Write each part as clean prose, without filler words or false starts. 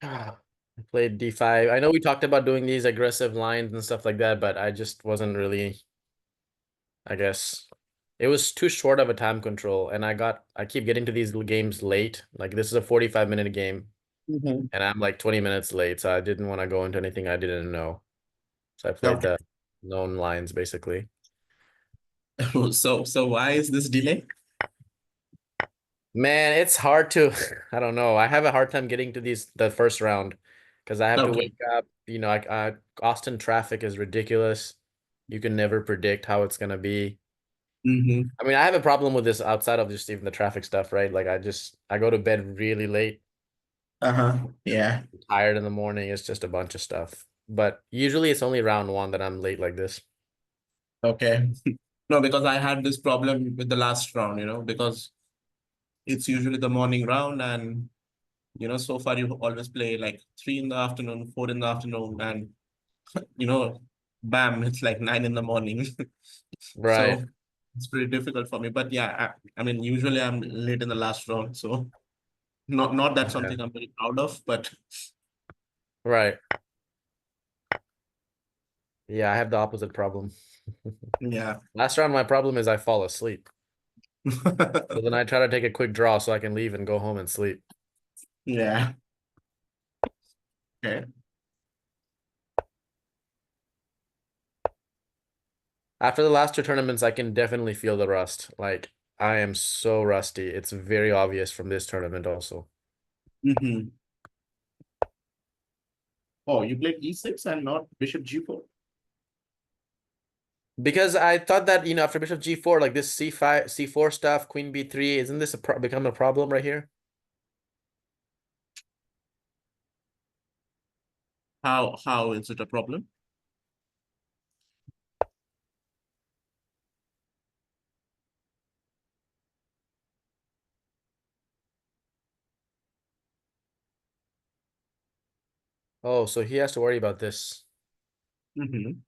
I played d5. I know we talked about doing these aggressive lines and stuff like that, but I just wasn't really, I guess. It was too short of a time control, and I keep getting to these games late. Like this is a 45-minute game, Mhm. and I'm like 20 minutes late, so I didn't want to go into anything I didn't know. So I played Okay. the known lines basically. So why is this delay? Man, it's hard to, I don't know. I have a hard time getting to the first round because I have to Okay. wake up. Austin traffic is ridiculous. You can never predict how it's gonna be. Mm-hmm. I mean, I have a problem with this outside of just even the traffic stuff, right? Like I go to bed really late, Uh-huh. Yeah. tired in the morning. It's just a bunch of stuff. But usually it's only round one that I'm late like this. Okay. No, because I had this problem with the last round, because it's usually the morning round and so far you always play like 3 in the afternoon, 4 in the afternoon, and you know, bam, it's like 9 in the morning. Right. So it's pretty difficult for me. But yeah, I mean, usually I'm late in the last round, so not that Okay. something I'm very proud of, but Right. Yeah, I have the opposite problem. yeah. Last round, my problem is I fall asleep. So then I try to take a quick draw so I can leave and go home and sleep. Yeah. Okay. After the last two tournaments, I can definitely feel the rust. Like I am so rusty. It's very obvious from this tournament also. Hmm. Oh, you played E6 and not Bishop G4. Because I thought that, after Bishop G4, like this C5, C4 stuff, Queen B3, isn't this become a problem right here? How is it a problem? Oh, so he has to worry about this. Hmm.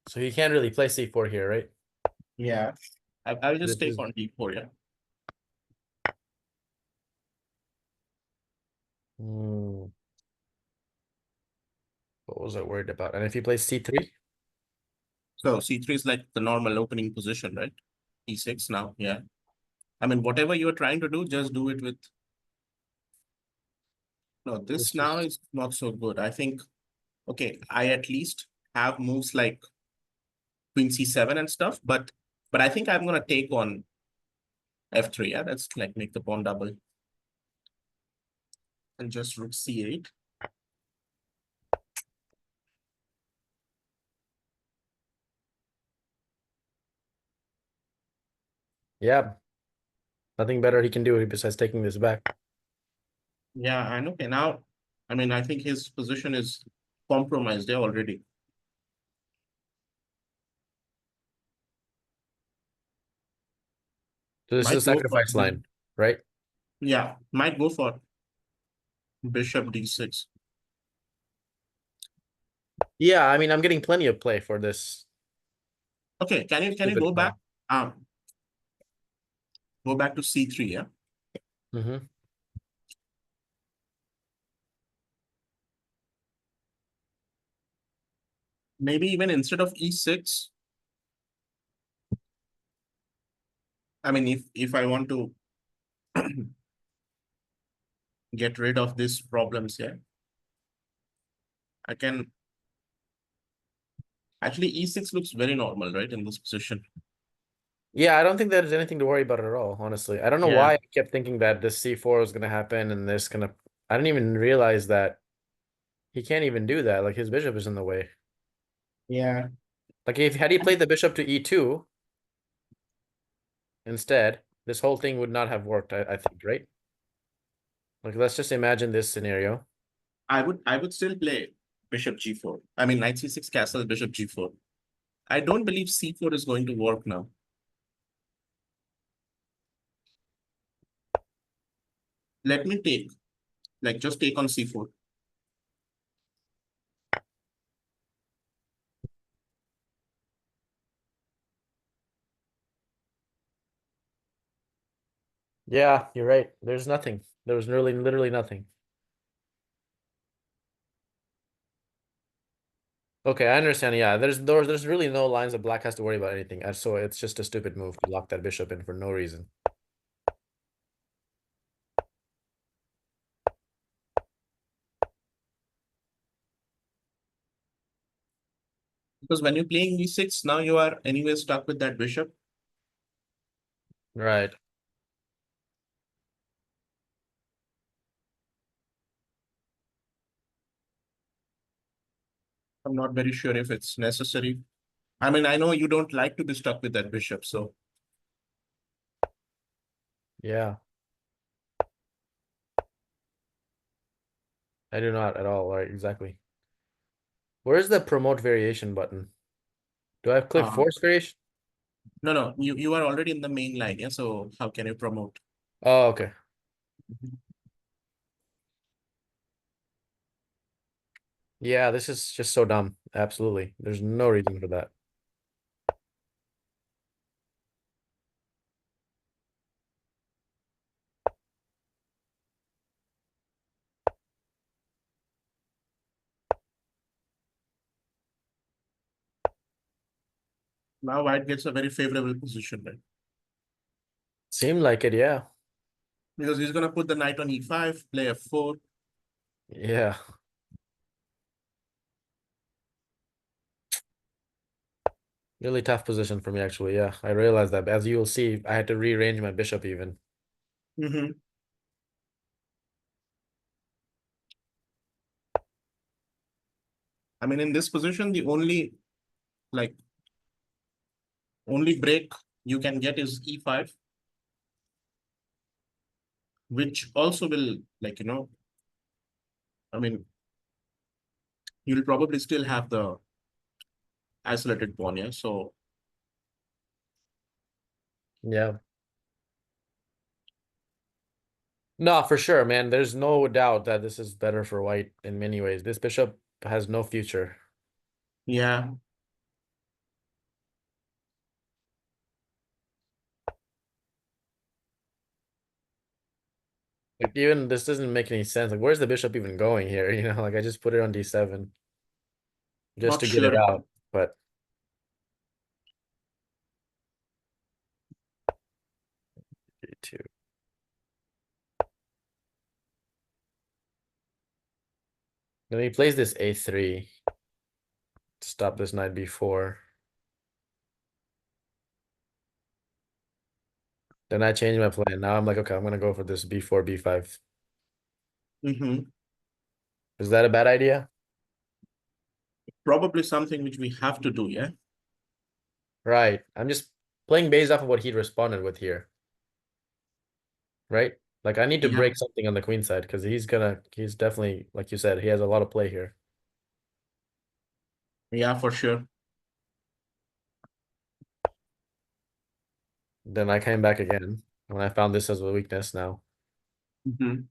So he can't really play C4 here, right? Yeah. I'll just This take is on D4, yeah. hmm, what was I worried about? And if he plays C3? So C3 is like the normal opening position, right? E6 now, yeah. I mean, whatever you're trying to do, just do it with. No, this This now is is not so good. I think, okay, I at least have moves like Queen C7 and stuff, but I think I'm gonna take on F3, yeah. That's like make the pawn double and just Rook C8. yeah, nothing better he can do besides taking this back. Yeah, and okay, now, I mean, I think his position is compromised there already. So this is a Might go for, sacrifice line, right? yeah, might go for Bishop D6. Yeah, I mean, I'm getting plenty of play for this Okay, can you stupid go back? pawn. Um, go back to C3, yeah? Hmm. Maybe even instead of E6, I mean, if I want to get rid of these problems, yeah, I can actually E6 looks very normal, right, in this position. Yeah, I don't think there's anything to worry about at all, honestly. I don't know Yeah, why I kept thinking that this C4 was gonna happen and this gonna. I didn't even realize that he can't even do that. Like his bishop is in the way. yeah. Like if had he played the bishop to E2 instead, this whole thing would not have worked, I think, right? Like let's just imagine this scenario. I would still play Bishop G4. I mean, Knight C6 castle, Bishop G4. I don't believe C4 is going to work now. Let me take, like, just take on C4. Yeah, you're right. There's nothing. There was literally nothing. Okay, I understand. Yeah, there's really no lines that black has to worry about anything. So it's just a stupid move to lock that bishop in for no reason. Because when you're playing e6, now you are anyway stuck with that bishop. Right. I'm not very sure if it's necessary. I mean, I know you don't like to be stuck with that bishop, so Yeah, I do not at all. Right, exactly. Where's the promote variation button? Do I click uh, force variation? no, no, you are already in the main line, yeah. So how can you promote? Oh, okay. Yeah, this is just so dumb. Absolutely. There's no reason for that. Now white gets a very favorable position, right? Seemed like it, yeah. Because he's gonna put the knight on e5, play f4. Yeah. Really tough position for me, actually. Yeah, I realized that. As you will see, I had to rearrange my bishop even. Mm-hmm. I mean, in this position, the like only break you can get is e5, which also will I mean, you'll probably still have the isolated pawn, yeah. So Yeah. No, for sure, man. There's no doubt that this is better for white in many ways. This bishop has no future. yeah, Like even this doesn't make any sense. Like where's the bishop even going here? You know, like I just put it on d7 just not to get it sure. out. But d2. Then he plays this a3 to stop this knight b4. Then I change my plan. Now I'm like, okay, I'm gonna go for this b4, b5. Mm-hmm. Is that a bad idea? Probably something which we have to do, yeah. Right. I'm just playing based off of what he responded with here. Right? Like I need to Yeah, break something on the queen side because he's definitely, like you said, he has a lot of play here. yeah, for sure. Then I came back again when I found this as a weakness now. Mm-hmm.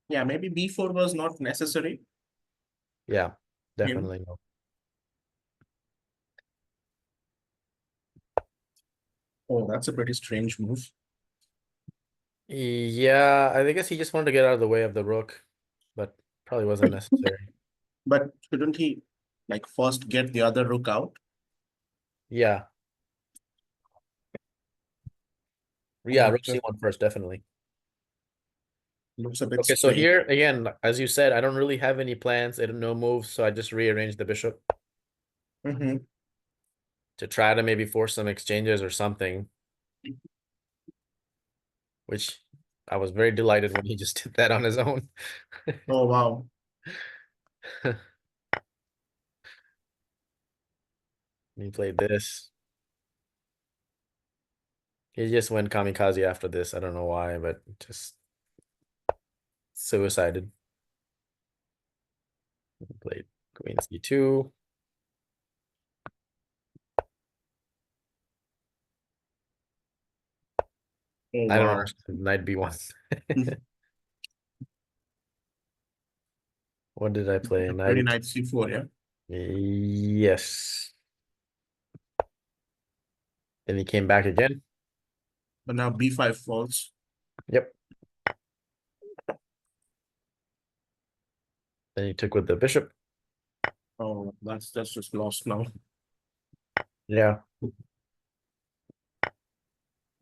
Yeah, maybe b4 was not necessary. Yeah, Him. definitely no. Oh, that's a pretty strange move. Yeah, I guess he just wanted to get out of the way of the rook, but probably wasn't necessary. But shouldn't he like first get the other rook out? Yeah. Yeah, That rook c1 first, definitely. looks a bit Okay, so strange. here again, as you said, I don't really have any plans, I don't no moves, so I just rearranged the bishop Mm-hmm. to try to maybe force some exchanges or something, which I was very delighted when he just did that on his own. Oh, wow. He played this. He just went kamikaze after this. I don't know why, but just suicided. He played queen c2. Oh, I don't wow. understand. Knight b1. What did I play? Pretty Knight. nice c4, yeah. Yes. Then he came back again. But now b5 falls. Yep. Then he took with the bishop. Oh, that's just lost now. Yeah.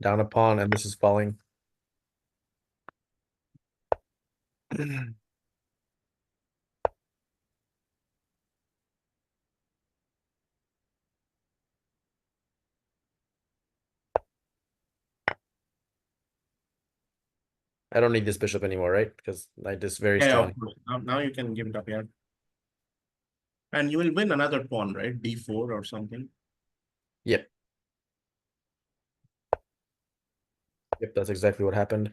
Down a pawn, and this is falling. I don't need this bishop anymore, right? Because knight is very Yeah, of strong. course. Now you can give it up, yeah. And you will win another pawn, right? D4 or something. Yep. Yep, that's exactly what happened.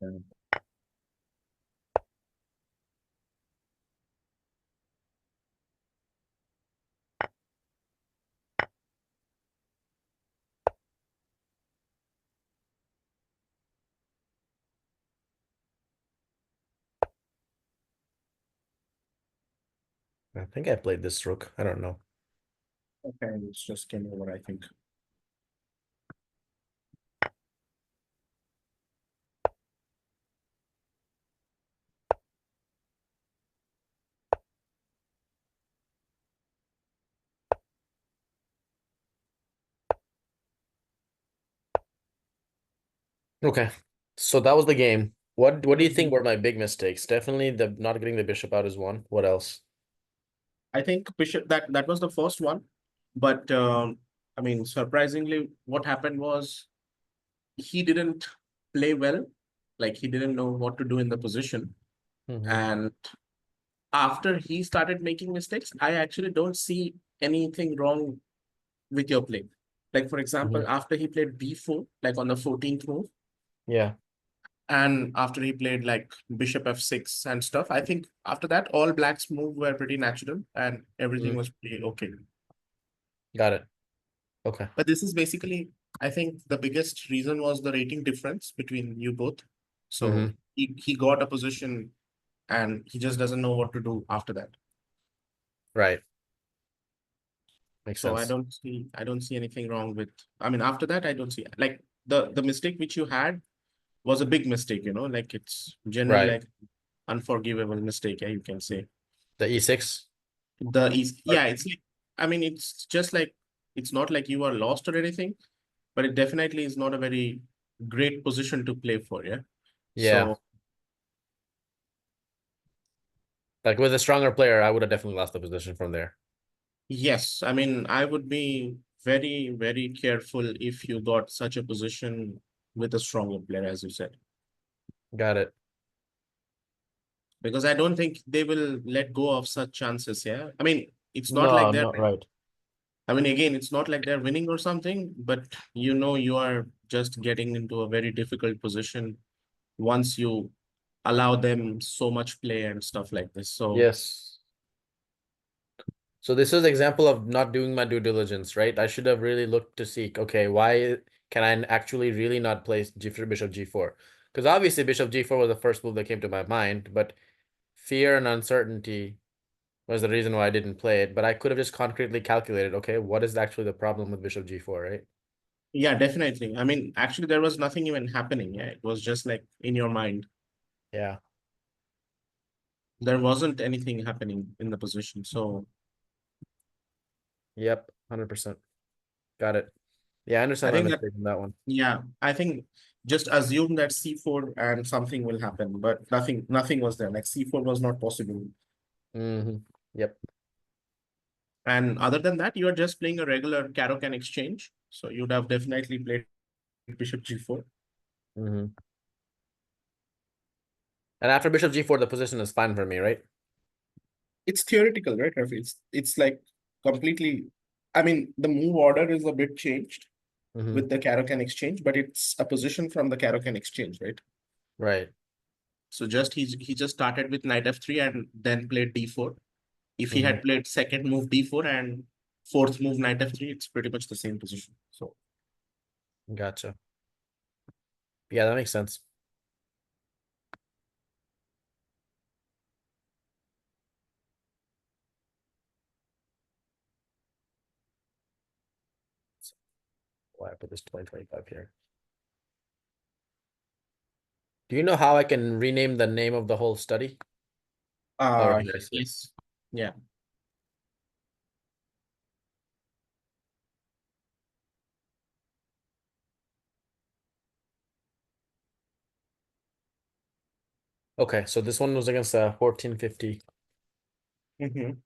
Yeah. I think I played this rook. I don't know. Okay, it's just came over, I think. Okay. So that was the game. What do you think Mhm. were my big mistakes? Definitely the not getting the bishop out is one. What else? I think Bishop that was the first one, but I mean, surprisingly, what happened was he didn't play well. Like he didn't know what to do in the position, Hmm. and after he started making mistakes, I actually don't see anything wrong with your play. Like for example, Hmm. after he played b4, like on the 14th move, Yeah. and after he played like bishop f6 and stuff, I think after that all black's move were pretty natural and everything Mhm. was pretty okay. Got it. Okay. But this is basically, I think the biggest reason was the rating difference between you both. So Hmm. he got a position and he just doesn't know what to do after that. Right. Makes So sense. I don't see anything wrong with, I mean, after that, I don't see like the mistake which you had was a big mistake, you know, like it's generally Right. like unforgivable mistake, yeah, you can say. The E6. The is yeah, it's like, I mean, it's just like it's not like you are lost or anything, but it definitely is not a very great position to play for, yeah. Yeah. So Like with a stronger player, I would have definitely lost the position from there. yes, I mean, I would be very, very careful if you got such a position with a stronger player, as you said, Got it. because I don't think they will let go of such chances. Yeah, I mean, it's not like No, they're, not right. I mean, again, it's not like they're winning or something, but you know, you are just getting into a very difficult position once you allow them so much play and stuff like this. So Yes. So this is example of not doing my due diligence, right? I should have really looked to see, okay, why can I actually really not play bishop G4? Because obviously bishop G4 was the first move that came to my mind, but fear and uncertainty was the reason why I didn't play it. But I could have just concretely calculated, okay, what is actually the problem with bishop G4, right? yeah, definitely. I mean, actually, there was nothing even happening. Yeah, it was just like in your mind. Yeah. There wasn't anything happening in the position. So Yep. 100%. Got it. Yeah, I I understand my think that, mistake in that one. yeah, I think just assume that C4 and something will happen, but nothing was there. Like C4 was not possible. Yep. And other than that, you are just playing a regular Caro-Kann exchange. So you'd have definitely played bishop G4. Hmm. And after bishop G4, the position is fine for me, right? It's theoretical, right, Rafi? It's like completely, I mean, the move order is a bit changed Hmm. with the Caro-Kann exchange, but it's a position from the Caro-Kann exchange, right? Right. So just he just started with knight f3 and then played d4. If he Hmm. had played second move d4 and fourth move knight f3, it's pretty much the same position. So Gotcha. Yeah, that makes sense. Why I put this 2025 here. Do you know how I can rename the name of the whole study? Oh, here, I see it. yes. Yeah. Okay, so this one was against 1450. Hmm.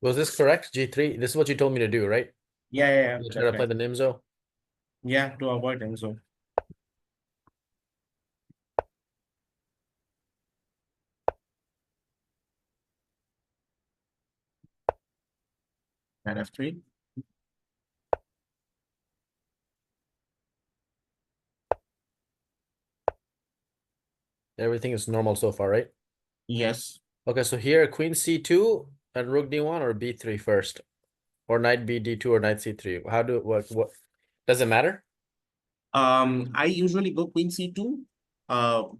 Was this correct? G3? This is what you told me to do, right? Yeah, You try that's to play right. the Nimzo? Yeah, to avoid him. So knight f3. Everything is normal so far, right? Yes. Okay, so here queen c2 and rook d1 or b3 first, or knight b d2 or knight c3. How do what does it matter? I usually go queen c2,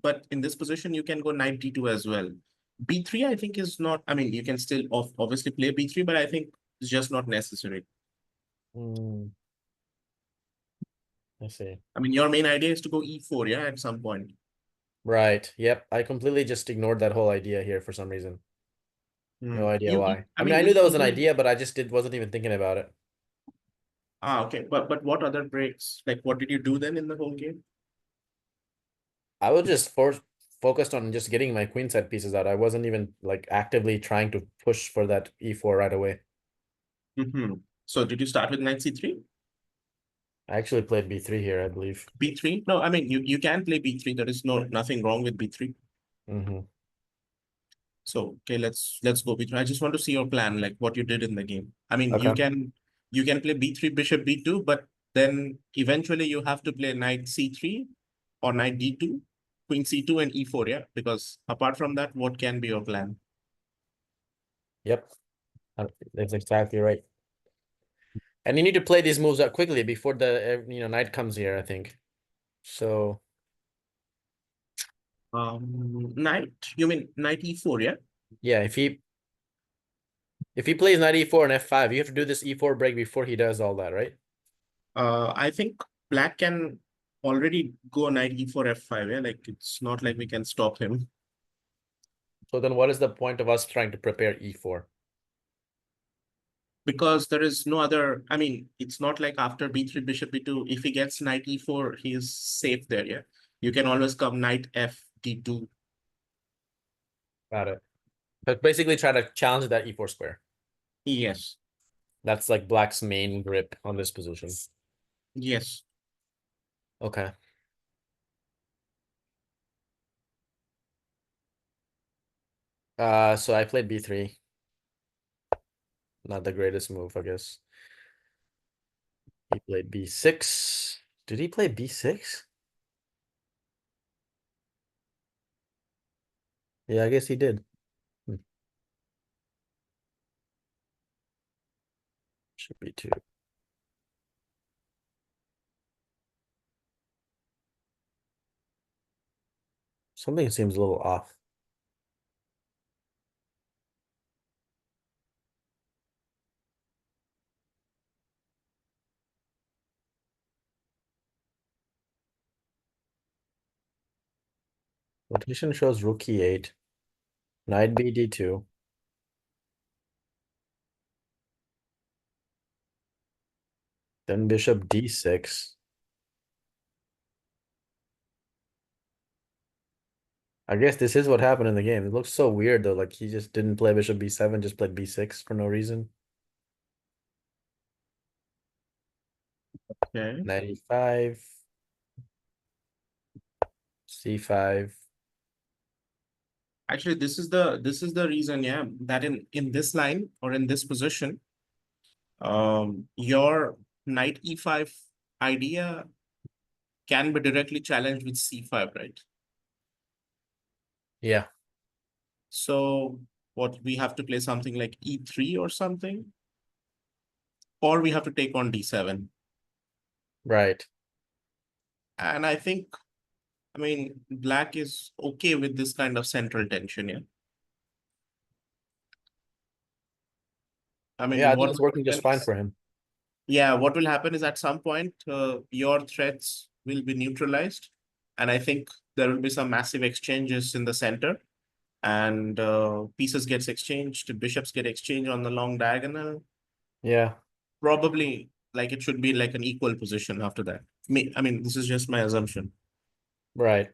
but in this position you can go knight d2 as well. B3 I think is not. I mean, you can still obviously play b3, but I think it's just not necessary. Hmm, I see. I mean, your main idea is to go e4, yeah, at some point. Right. Yep. I completely just ignored that whole idea here for some reason. Hmm. No idea why. I I mean, mean, I knew that was you an can. idea, but I just wasn't even thinking about it. Okay, but what other breaks? Like, what did you do then in the whole game? I was just focused on just getting my queen side pieces out. I wasn't even like actively trying to push for that e4 right away. Hmm. So did you start with knight c3? I actually played b3 here, I believe. B3? No, I mean you can play b3. There is nothing wrong with b3. Hmm. So okay, let's go b3. I just want to see your plan, like what you did in the game. I mean, Okay. you can play b3, bishop b2, but then eventually you have to play knight c3 or knight d2, queen c2 and e4, yeah? Because apart from that, what can be your plan? Yep. That's exactly right. And you need to play these moves out quickly before the knight comes here, I think. So Knight, you mean knight e4, yeah? yeah, if he plays knight e4 and f5, you have to do this e4 break before he does all that, right? I think black can already go knight e4 f5, yeah? Like it's not like we can stop him. So then what is the point of us trying to prepare e4? Because there is no other. I mean, it's not like after b3 bishop b2, if he gets knight e4 he is safe there, yeah. You can always come knight f d2. Got it. But basically try to challenge that e4 square. Yes. That's like black's main grip on this position. Yes. Okay. So I played b3. Not the greatest move, I guess. He played b6. Did he play b6? Yeah, I guess he did. Hmm. Should be two. Something seems a little off. Rotation shows rook e8, knight b d2, then bishop d6. I guess this is what happened in the game. It looks so weird though. Like he just didn't play bishop b7, just played b6 for no reason. Okay. Knight e5, c5. Actually, this is the reason, yeah, that in this line or in this position, your knight e5 idea can be directly challenged with c5, right? Yeah, So what we have to play something like e3 or something, or we have to take on d7. right. And I think, I mean, black is okay with this kind of central tension, yeah. I Yeah, mean, I think what it's will working just happen fine is, for him. yeah, what will happen is at some point, your threats will be neutralized. And I think there will be some massive exchanges in the center, and pieces gets exchanged, bishops get exchanged on the long diagonal. Yeah, Probably like it should be like an equal position after that. I mean, this is just my assumption. right.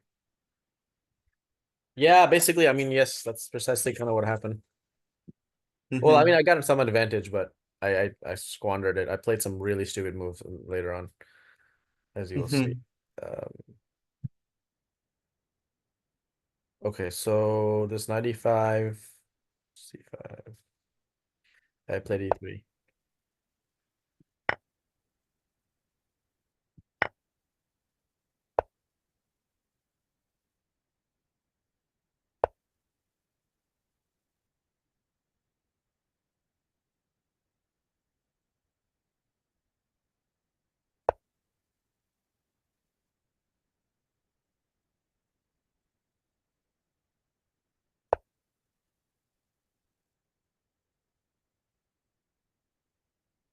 Yeah, basically, I mean, yes, that's precisely kind of what happened. Well, I mean, Hmm. I got some advantage, but I squandered it. I played some really stupid moves later on, as you will see. Hmm. Um, okay, so this 95, C5. I played E3.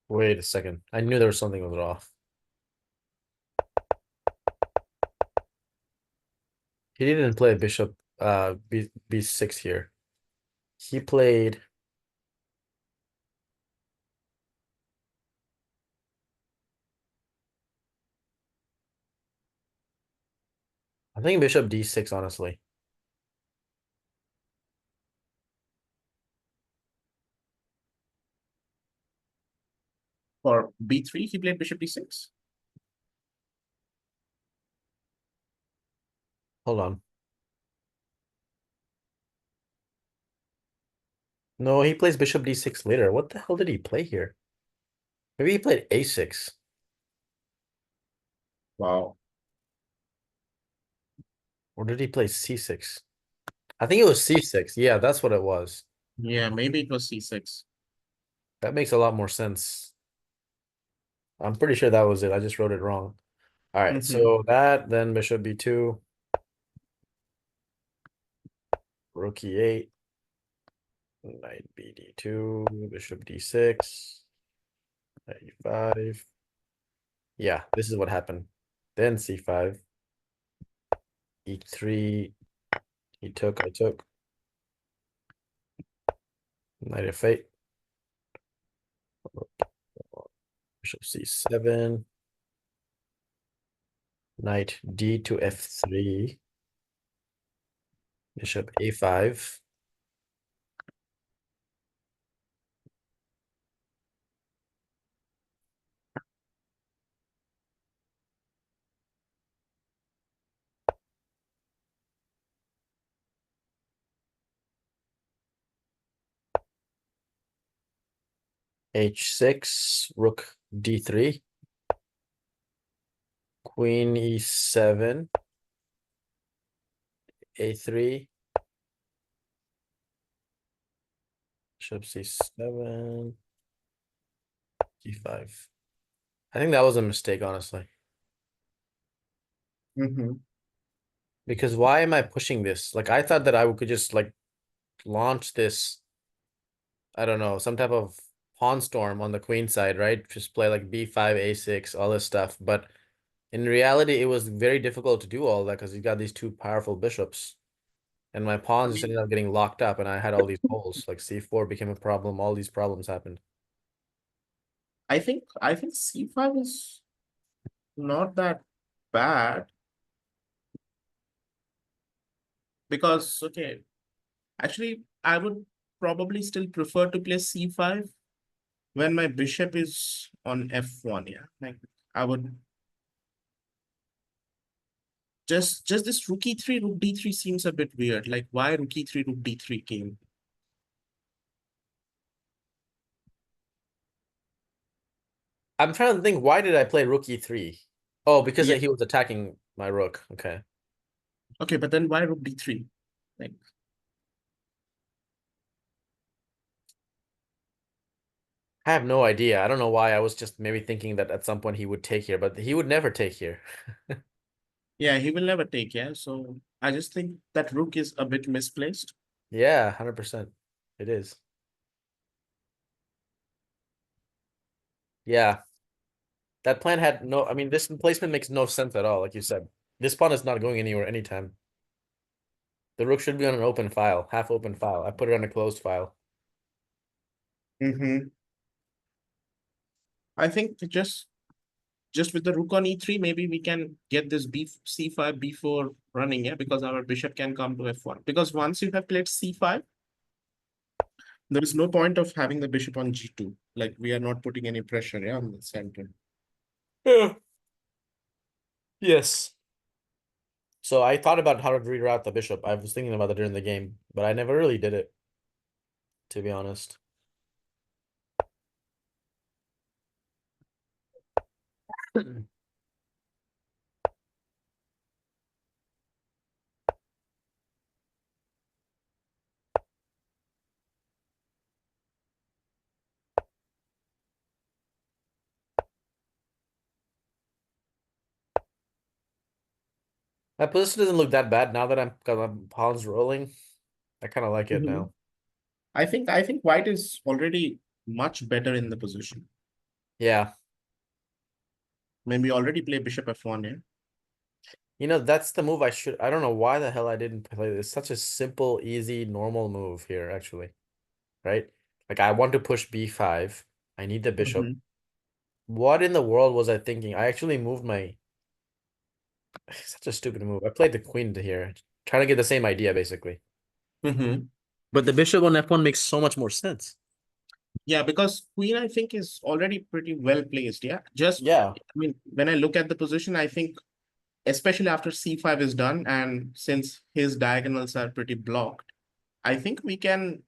Wait a second. I knew there was something was off. He didn't play bishop B6 here. He played, I think bishop D6, honestly. For b3, he played bishop d6. Hold on. No, he plays bishop D6 later. What the hell did he play here? Maybe he played A6. Wow. Or did he play C6? I think it was C6. Yeah, that's what it was. Yeah, maybe it was c6. That makes a lot more sense. I'm pretty sure that was it. I just wrote it wrong. All right, Hmm. so that, then bishop B2, rook E8, knight BD2, bishop D6, knight E5. Yeah, this is what happened. Then C5, E3, he took, I took, knight F8, bishop C7, knight D to F3, bishop A5, H6, rook D3, queen E7, A3, bishop C7, G5. I think that was a mistake, honestly. Hmm. Because why am I pushing this? Like, I thought that I could just like launch this, I don't know, some type of pawn storm on the queen side, right? Just play like B5, A6, all this stuff. But in reality, it was very difficult to do all that because you got these two powerful bishops. And my I pawns just mean, ended up getting locked up, and I had all these holes. Like C4 became a problem. All these problems happened. I think c5 is not that bad because okay, actually I would probably still prefer to play c5 when my bishop is on f1. Yeah, like I would Just this rook e3, rook d3 seems a bit weird. Like why rook e3, rook d3 came? I'm trying to think, why did I play rook e3? Oh, because Yeah. he was attacking my rook. Okay. Okay, but then why rook d3? Like, I have no idea. I don't know why. I was just maybe thinking that at some point he would take here, but he would never take here. yeah, he will never take, yeah. So I just think that rook is a bit misplaced. Yeah, 100%. It is. Yeah. That plan had no, I mean, this placement makes no sense at all, like you said. This pawn is not going anywhere anytime. The rook should be on an open file, half open file. I put it on a closed file. Mm-hmm. I think just with the rook on e3, maybe we can get this b c5 b4 running, yeah, because our bishop can come to f1. Because once you have played c5, there is no point of having the bishop on g2. Like we are not putting any pressure, yeah, on the center. Yeah. Yes. So I thought about how to reroute the bishop. I was thinking about it during the game, but I never really did it, to be honest. My position doesn't look that bad now that because I'm pawns rolling. I kind of like it Mhm. now. I think white is already much better in the position. Yeah. Maybe already play bishop f1, yeah. That's the move I should. I don't know why the hell I didn't play this. Such a simple, easy, normal move here, actually. Right? Like I want to push b5. I need the bishop. Mm-hmm. What in the world was I thinking? I actually moved my such a stupid move. I played the queen to here, trying to get the same idea basically. Mm-hmm. But the bishop on f1 makes so much more sense. Yeah, because queen I think is already pretty well placed. Yeah, just Yeah. I mean when I look at the position, I think especially after c5 is done, and since his diagonals are pretty blocked, I think we can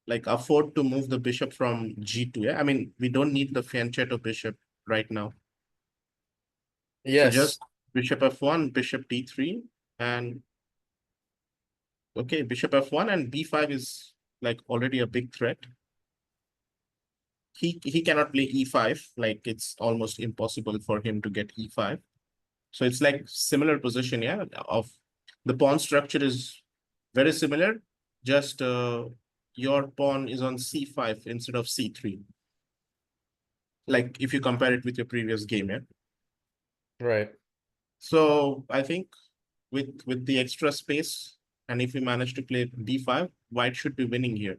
like afford to move the bishop from g2. Yeah, I mean we don't need the fianchetto bishop right now. So Yes. just bishop f1, bishop d3, and okay, bishop f1 and b5 is like already a big threat. He cannot play e5, like it's almost impossible for him to get e5. So it's like similar position, yeah, of the pawn structure is very similar, just your pawn is on c5 instead of c3. Like if you compare it with your previous game, yeah. Right. So I think with the extra space, and if we manage to play b5, white should be winning here.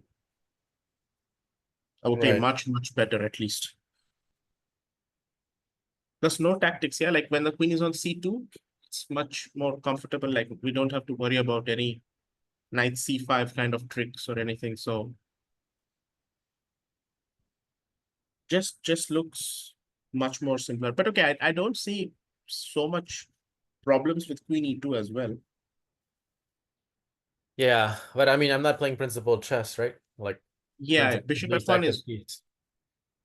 Okay, Right. much better at least. There's no tactics, yeah. Like when the queen is on c2, it's much more comfortable. Like we don't have to worry about any knight c5 kind of tricks or anything. So just looks much more simpler. But okay, I don't see so much problems with queen e2 as well. Yeah. But I mean, I'm not playing principal chess, right? Like Yeah, principal bishop just f1 active is piece.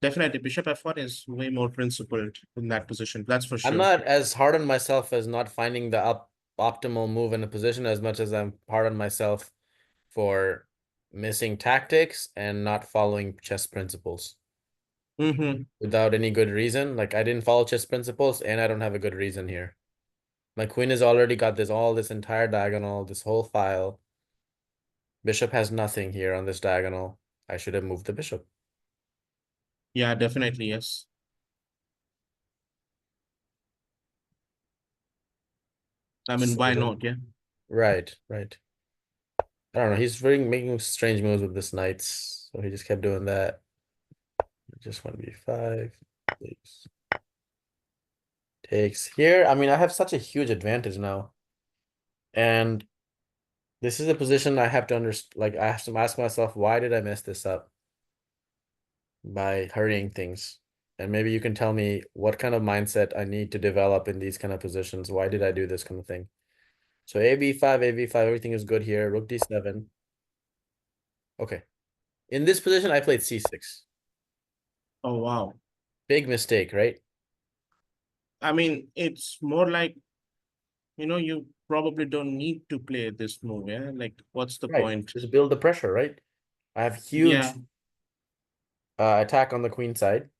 definitely bishop f1 is way more principled in that position. That's for I'm sure. not as hard on myself as not finding the optimal move in a position as much as I'm hard on myself for missing tactics and not following chess principles Mm-hmm. without any good reason. Like I didn't follow chess principles and I don't have a good reason here. My queen has already got this entire diagonal, this whole file. Bishop has nothing here on this diagonal. I should have moved the bishop. Yeah, definitely, yes. I mean, So why then, not? Yeah. right, right. I don't know. He's really making strange moves with this knights. So he just kept doing that. Just want b5. Takes here. I mean, I have such a huge advantage now. And this is a position I have to understand. Like, I have to ask myself, why did I mess this up by hurrying things? And maybe you can tell me what kind of mindset I need to develop in these kind of positions. Why did I do this kind of thing? So a b5, everything is good here. Rook d7. Okay. In this position, I played c6. Oh, wow. Big mistake, right? I mean, it's more like, you probably don't need to play this move, yeah? Like, what's the Right. point? Just build the pressure, right? I have Yeah. huge attack on the queen side.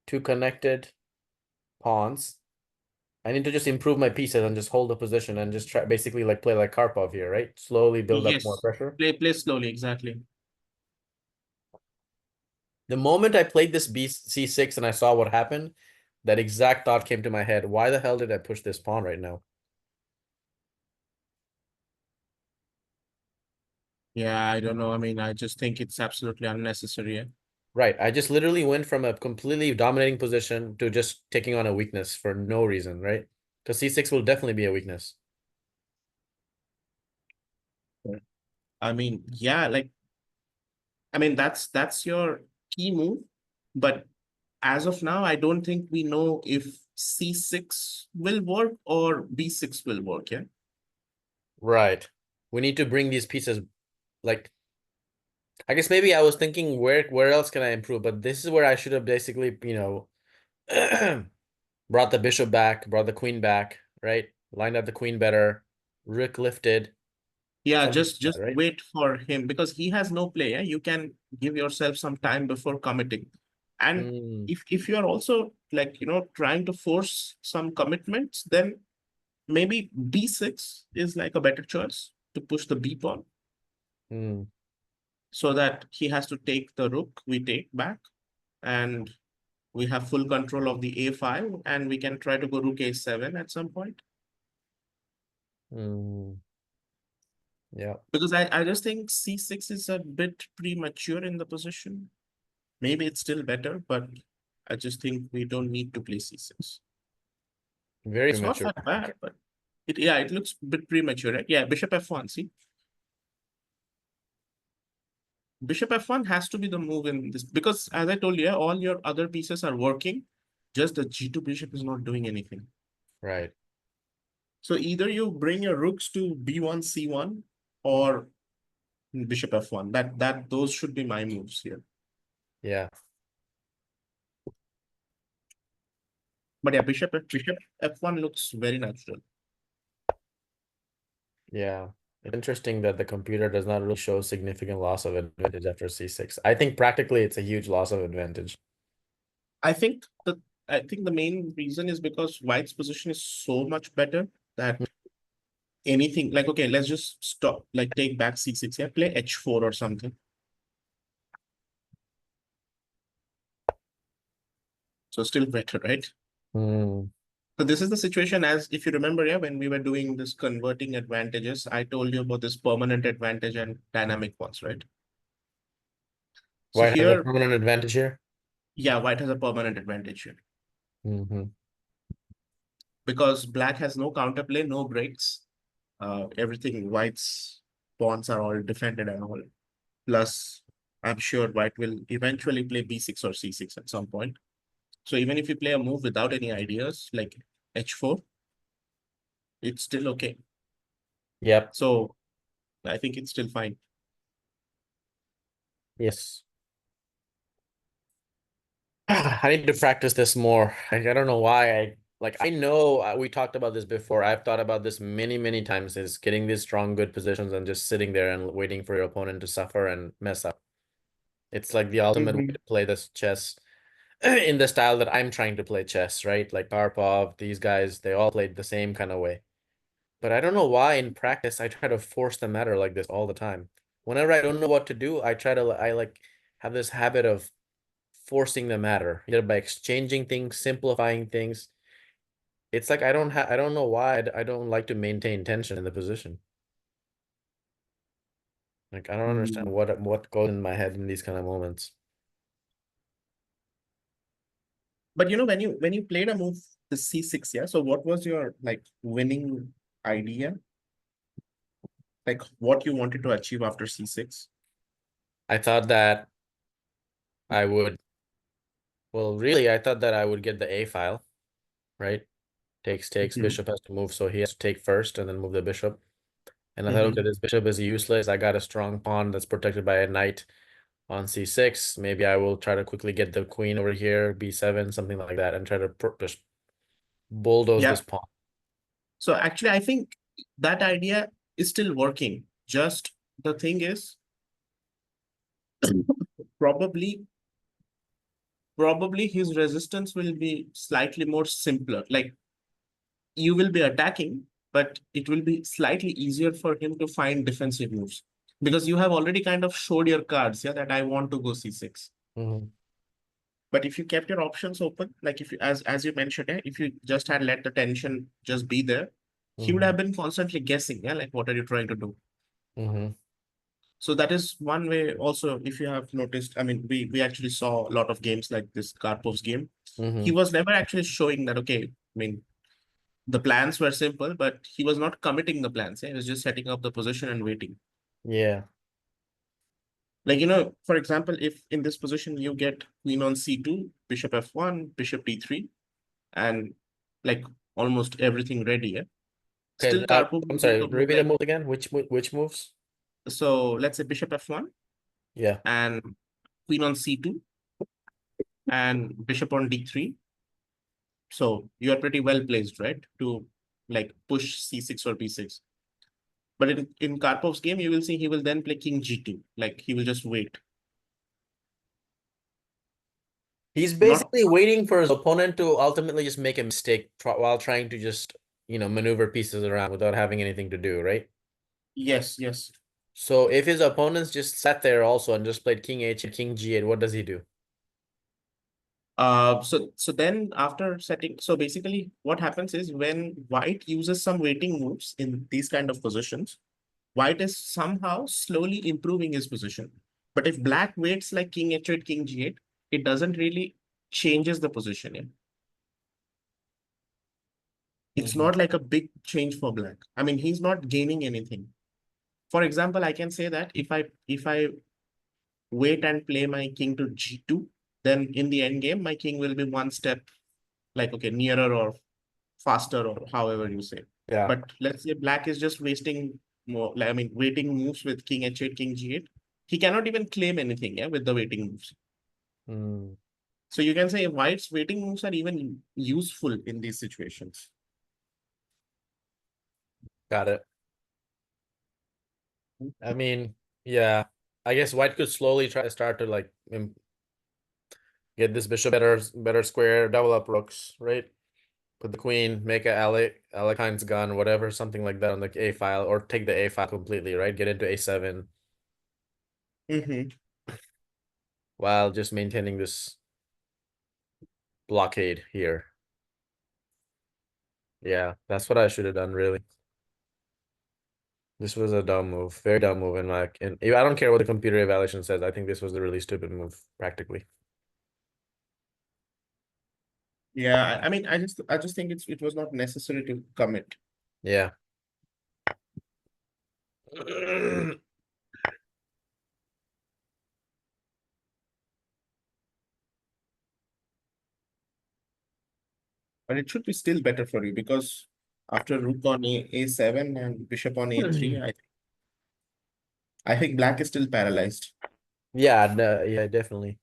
Two connected pawns. I need to just improve my pieces and just hold the position and just try basically like play like Karpov here, right? Slowly build up more Yes. pressure. Play slowly, exactly. The moment I played this c6 and I saw what happened, that exact thought came to my head. Why the hell did I push this pawn right now? Yeah, I don't know. I mean, I just think it's absolutely unnecessary. Yeah? Right. I just literally went from a completely dominating position to just taking on a weakness for no reason, right? Because c6 will definitely be a weakness. I mean, yeah, like, I mean, that's your key move, but as of now, I don't think we know if C6 will work or B6 will work. Yeah. Right. We need to bring these pieces like I guess maybe I was thinking where else can I improve, but this is where I should have basically, brought the bishop back, brought the queen back, right? Lined up the queen better, rook lifted, Yeah, something just like that, just right? wait for him because he has no play. Yeah? You can give yourself some time before committing. And Mm, if you are also like, trying to force some commitments, then maybe B6 is like a better choice to push the B pawn mm, so that he has to take the rook, we take back, and we have full control of the A5, and we can try to go rook A7 at some point. mm, yeah, Because I just think C6 is a bit premature in the position. Maybe it's still better, but I just think we don't need to play C6. very It's not mature. that bad, but it looks a bit premature, right? Yeah, bishop F1, see? Bishop F1 has to be the move in this because as I told you, yeah, all your other pieces are working. Just the G2 bishop is not doing anything. Right. So either you bring your rooks to B1, C1, or bishop F1. Those should be my moves here. Yeah. But yeah, bishop F1 looks very natural. Yeah. It's interesting that the computer does not really show significant loss of advantage after c6. I think practically it's a huge loss of advantage. I think the I think the main reason is because White's position is so much better that anything like okay, let's just stop, like take back C6, yeah, play H4 or something. So still better, right? Hmm. So this is the situation as if you remember, yeah, when we were doing this converting advantages, I told you about this permanent advantage and dynamic ones, right? So White has a here, permanent advantage here. yeah, White has a permanent advantage here Hmm. because Black has no counterplay, no breaks. Everything White's pawns are all defended and all. Plus, I'm sure White will eventually play B6 or C6 at some point. So even if you play a move without any ideas like H4, it's still okay. Yep. So I think it's still fine. Yes. I need to practice this more. I don't know why. I know we talked about this before. I've thought about this many, many times is getting these strong, good positions and just sitting there and waiting for your opponent to suffer and mess up. It's like the ultimate way Mhm. to play this chess in the style that I'm trying to play chess, right? Like Karpov, these guys, they all played the same kind of way. But I don't know why in practice I try to force the matter like this all the time. Whenever I don't know what to do, I like have this habit of forcing the matter, either by exchanging things, simplifying things. It's like I don't know why I don't like to maintain tension in the position. Like I don't understand Mm. what goes in my head in these kind of moments. But when you played a move the C6, yeah. So what was your like winning idea? Like what you wanted to achieve after C6? I thought that I would, well, really, I thought that I would get the A file, right? takes, Mhm. bishop has to move, so he has to take first and then move the bishop. And I thought, okay, Mhm. this bishop is useless. I got a strong pawn that's protected by a knight on c6. Maybe I will try to quickly get the queen over here, b7, something like that, and try to just bulldoze Yeah. this pawn. So actually, I think that idea is still working. Just the thing is, probably, probably his resistance will be slightly more simpler. Like you will be attacking, but it will be slightly easier for him to find defensive moves because you have already kind of showed your cards, yeah, that I want to go c6. Hmm. But if you kept your options open, like if you, as you mentioned, yeah, if you just had let the tension just be there, he would Hmm. have been constantly guessing, yeah, like what are you trying to do? Hmm. So that is one way. Also, if you have noticed, I mean, we actually saw a lot of games like this Karpov's game. He Hmm. was never actually showing that. Okay, I mean, the plans were simple, but he was not committing the plans. Yeah? He was just setting up the position and waiting. Yeah. Like, for example, if in this position you get queen on c2, bishop f1, bishop d3, and like almost everything ready, yeah? Okay. Still Karpov I'm will sorry. take a move Repeat the like, move again. Which moves? so let's say bishop f1 Yeah. and queen on c2 and bishop on d3. So you are pretty well placed, right? To like push c6 or b6. But in Karpov's game, you will see he will then play king g2. Like he will just wait. He's Not basically waiting for his opponent to ultimately just make a mistake while trying to just, maneuver pieces around without having anything to do, right? Yes, yes. So if his opponents just sat there also and just played king h8, king g8, what does he do? So then after setting, so basically what happens is when white uses some waiting moves in these kind of positions, white is somehow slowly improving his position. But if black waits like king h8, king g8, it doesn't really changes the position. Yeah? It's Hmm. not like a big change for black. I mean, he's not gaining anything. For example, I can say that if I wait and play my king to g2, then in the end game, my king will be one step like okay, nearer or faster or however you say. Yeah. But let's say black is just wasting more, like, I mean, waiting moves with king h8, king g8. He cannot even claim anything, yeah, with the waiting moves. Mm, So you can say white's waiting moves are even useful in these situations. got it. I mean, yeah. I guess white could slowly try to start to like get this bishop better square, double up rooks, right? Put the queen, make a Alekhine's gun, whatever, something like that on the A file, or take the A file completely, right? Get into A7 Mm-hmm. while just maintaining this blockade here. Yeah, that's what I should have done, really. This was a dumb move, very dumb move in my. And I don't care what the computer evaluation says. I think this was a really stupid move, practically. Yeah, I mean, I just think it was not necessary to commit. Yeah. But it should be still better for you because after rook on a7 and bishop on a3, I think black is still paralyzed. Yeah, no, yeah, definitely.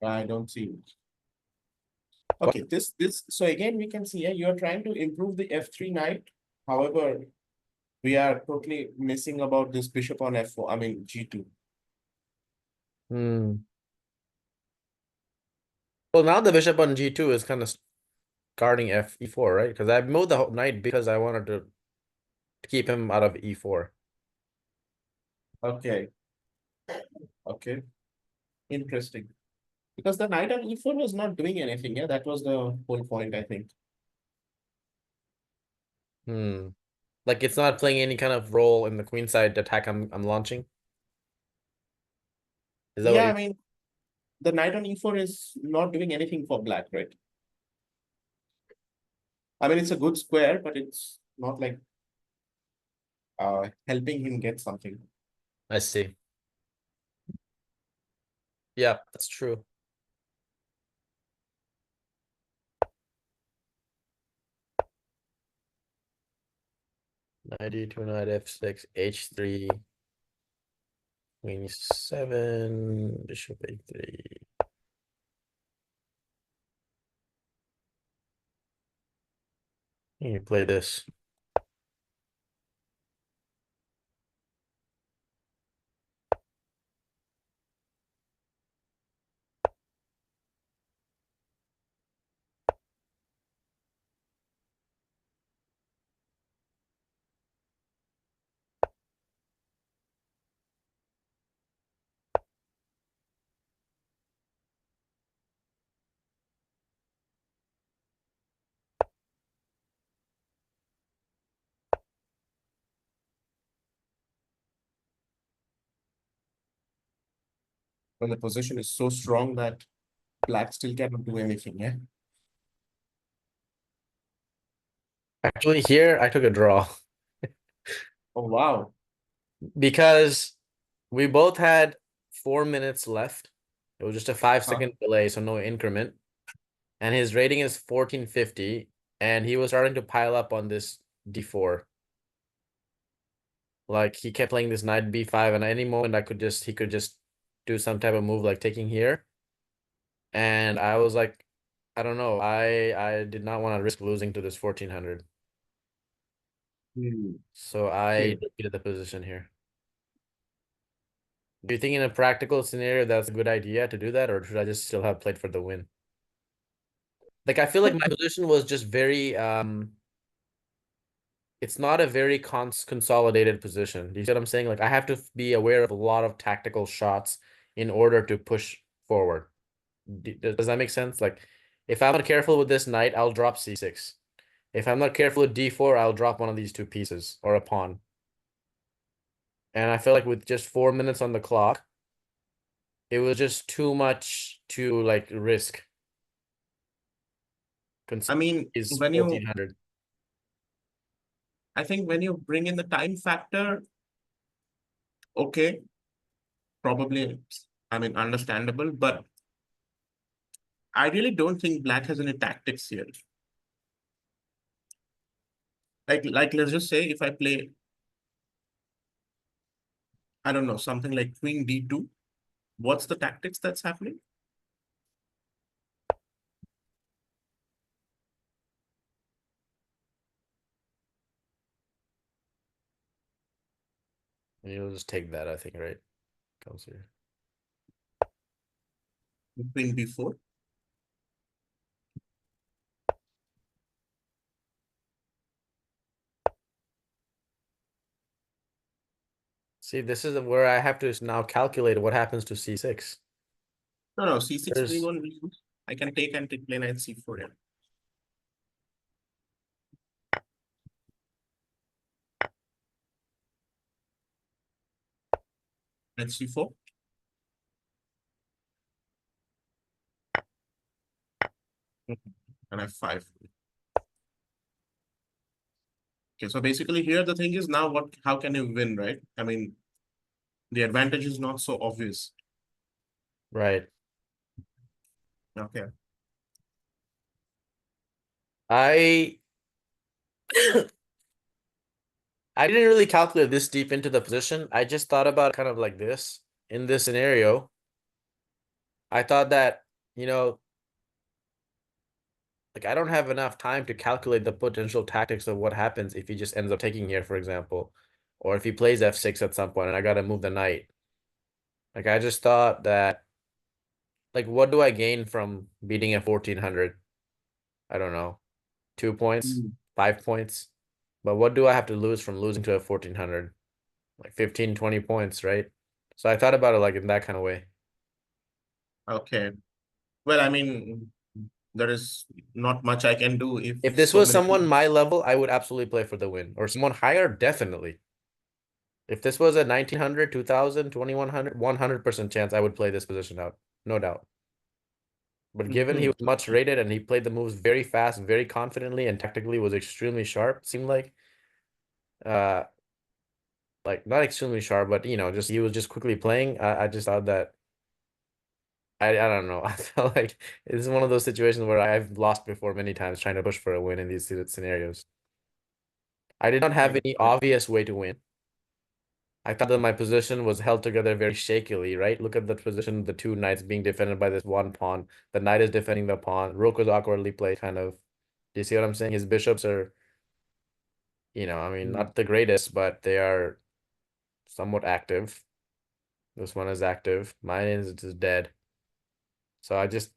I don't see it. Okay, this so again we can see here you're trying to improve the f3 knight. However, we are totally missing about this bishop on f4. I mean g2. Hmm. Well, now the bishop on g2 is kind of guarding e4, right? Because I moved the knight because I wanted to keep him out of e4. Okay, okay, interesting. Because the knight on e4 was not doing anything. Yeah, that was the whole point, I think. Hmm. Like it's not playing any kind of role in the queenside attack I'm launching. Is that what Yeah, you? I mean, the knight on e4 is not doing anything for black, right? I mean, it's a good square, but it's not like helping him get something. I see. Yeah, that's true. 92 knight f6, h3, queen e7, bishop a3. You play this. When the position is so strong that black still cannot do anything, yeah? Actually, here I took a draw Oh, wow. because we both had 4 minutes left. It was just a five Huh? second delay, so no increment. And his rating is 1450, and he was starting to pile up on this d4. Like he kept playing this knight b5, and at any moment he could just do some type of move like taking here. And I was like, I don't know. I did not want to risk losing to this 1400. Hmm. So I Okay. defeated the position here. Do you think in a practical scenario that's a good idea to do that, or should I just still have played for the win? Like I feel like my position was just very it's not a very consolidated position. Do you see what I'm saying? Like I have to be aware of a lot of tactical shots in order to push forward. Does that make sense? Like if I'm not careful with this knight, I'll drop c6. If I'm not careful with d4, I'll drop one of these two pieces or a pawn. And I feel like with just 4 minutes on the clock, it was just too much to like risk I considering mean, is when you, 1400. I think when you bring in the time factor, okay, probably, I mean, understandable, but I really don't think black has any tactics here. Like let's just say if I play, I don't know, something like queen d2, what's the tactics that's happening? And you'll just take that, I think, right? Comes here. Queen b4. See, this is where I have to now calculate what happens to c6. No, c6 we There's won't lose. I can take and take play knight c4 here. Knight c4. And f5. Okay, so basically here the thing is now what, how can you win, right? I mean, the advantage is not so obvious. right. Okay. I I didn't really calculate this deep into the position. I just thought about kind of like this. In this scenario, I thought that, you know, like I don't have enough time to calculate the potential tactics of what happens if he just ends up taking here, for example, or if he plays f6 at some point and I gotta move the knight. Like I just thought that, like, what do I gain from beating a 1400? I don't know, 2 points, Mm. 5 points. But what do I have to lose from losing to a 1400? Like 15, 20 points, right? So I thought about it like in that kind of way. Okay. Well, I mean, there is not much I can do if If this so was many someone my people. level, I would absolutely play for the win. Or someone higher, definitely. If this was a 1900, 2000, 2100, 100% chance I would play this position out. No doubt. But given he Mhm. was much rated and he played the moves very fast, very confidently, and tactically was extremely sharp, seemed uh like not extremely sharp, but just he was just quickly playing. I just thought that I don't know. I felt like this is one of those situations where I've lost before many times trying to push for a win in these scenarios. I did not I have get any it. obvious way to win. I thought that my position was held together very shakily, right? Look at the position of the two knights being defended by this one pawn. The knight is defending the pawn. Rook was awkwardly played, kind of. Do you see what I'm saying? His bishops are, I mean, Mm. not the greatest, but they are somewhat active. This one is active. Mine is just dead. So I just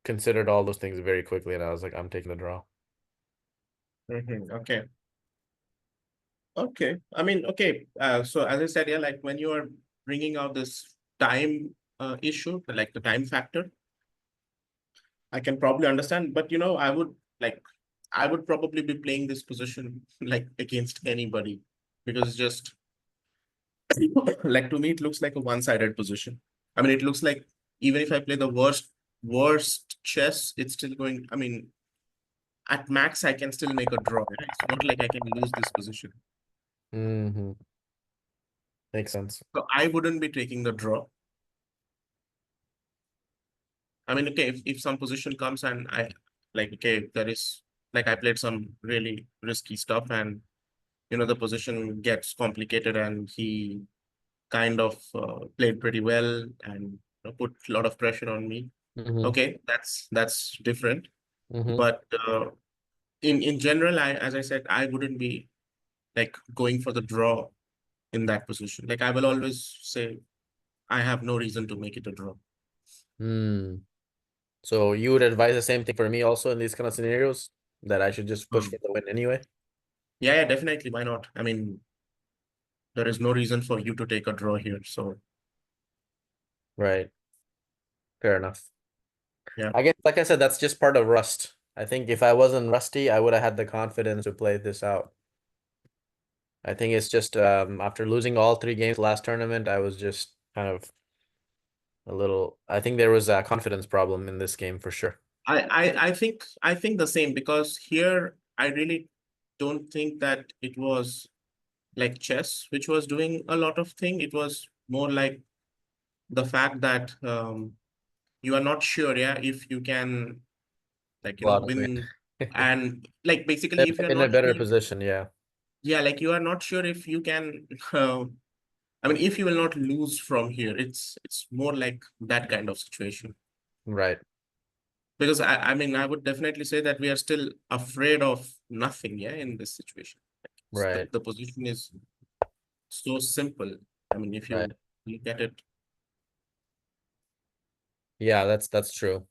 considered all those things very quickly, and I was like, I'm taking the draw. Mhm. Okay. Okay. I mean, okay. So as I said, yeah, like when you are bringing out this time issue, like the time factor, I can probably understand. But I would probably be playing this position like against anybody because it's just like to me, it looks like a one-sided position. I mean, it looks like even if I play the worst chess, it's still going. I mean, at max, I can still make a draw. Yeah? It's not like I can lose this position. Hmm. Makes sense. So I wouldn't be taking the draw. I mean, okay, if some position comes and I like, okay, there is like I played some really risky stuff and the position gets complicated and he kind of played pretty well and put a lot of pressure on me. Hmm. Okay, that's different. Hmm. But in general, as I said, I wouldn't be like going for the draw in that position. Like I will always say I have no reason to make it a draw. Hmm. So you would advise the same thing for me also in these kind of scenarios that I should just push Um, for the win anyway? yeah, yeah, definitely. Why not? I mean, there is no reason for you to take a draw here. So Right. Fair enough. yeah, I guess, like I said, that's just part of rust. I think if I wasn't rusty, I would have had the confidence to play this out. I think it's just after losing all three games last tournament, I was just kind of a little. I think there was a confidence problem in this game for sure. I think the same because here I really don't think that it was like chess which was doing a lot of thing. It was more like the fact that you are not sure, yeah, if you can like Go out and win win. and like basically if you're In a not better sure, position, yeah. yeah, like you are not sure if you can I mean if you will not lose from here, it's more like that kind of situation. Right, Because I mean I would definitely say that we are still afraid of nothing, yeah, in this situation. right, The position is so simple. I mean if right. you look at it, Yeah, that's true.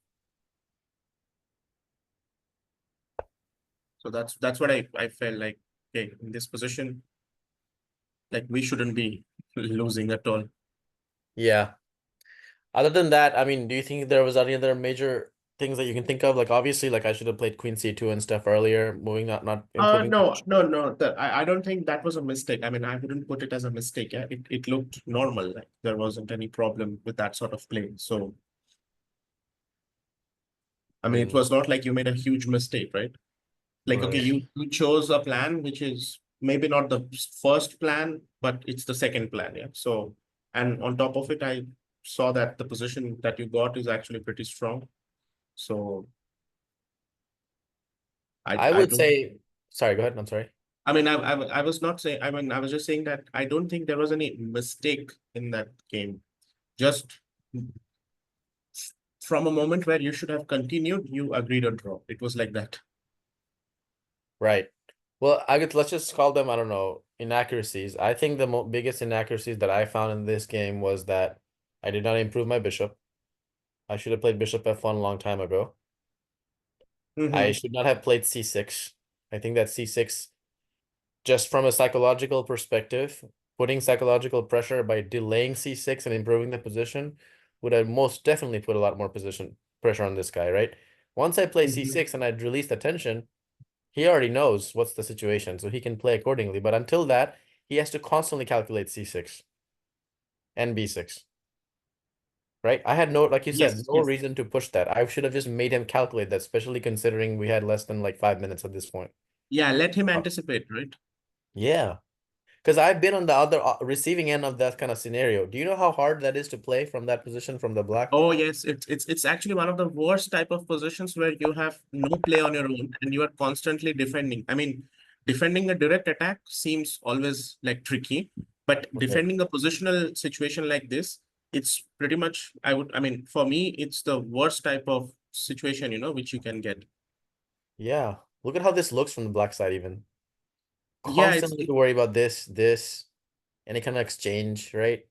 so that's what I felt like, okay, in this position like we shouldn't be losing at all. Yeah. Other than that, I mean, do you think there was any other major things that you can think of? Like obviously, like I should have played Queen C2 and stuff earlier, moving not improving No, much. no, no. I don't think that was a mistake. I mean, I wouldn't put it as a mistake. Yeah, it looked normal. Like there wasn't any problem with that sort of play. So, I mean, it Mm, was not like you made a huge mistake, right? Like, okay, right. you chose a plan which is maybe not the first plan, but it's the second plan. Yeah. So, and on top of it, I saw that the position that you got is actually pretty strong. So, I I would don't. say, sorry, go ahead. I'm sorry. I mean, I was not saying. I mean, I was just saying that I don't think there was any mistake in that game. Just from a moment where you should have continued, you agreed a draw. It was like that. Right. Well, I guess let's just call them, I don't know, inaccuracies. I think the mo biggest inaccuracies that I found in this game was that I did not improve my bishop. I should have played bishop f1 a long time ago. I Mm-hmm. should not have played c6. I think that c6, just from a psychological perspective, putting psychological pressure by delaying c6 and improving the position would have most definitely put a lot more position pressure on this guy, right? Once I play Mhm. c6 and I release the tension, he already knows what's the situation, so he can play accordingly. But until that, he has to constantly calculate c6 and b6. Right? I had no, like you said, Yes, no yes. reason to push that. I should have just made him calculate that, especially considering we had less than like 5 minutes at this point. Yeah, let him Uh, anticipate, right? Yeah. Because I've been on the other receiving end of that kind of scenario. Do you know how hard that is to play from that position from the black? Oh yes, it's actually one of the worst type of positions where you have no play on your own and you are constantly defending. I mean, defending a direct attack seems always like tricky, but Right. defending a positional situation like this, it's pretty much I mean, for me, it's the worst type of situation, which you can get. Yeah. Look at how this looks from the black side even. Yeah, Constantly to worry about this, any kind of exchange, right?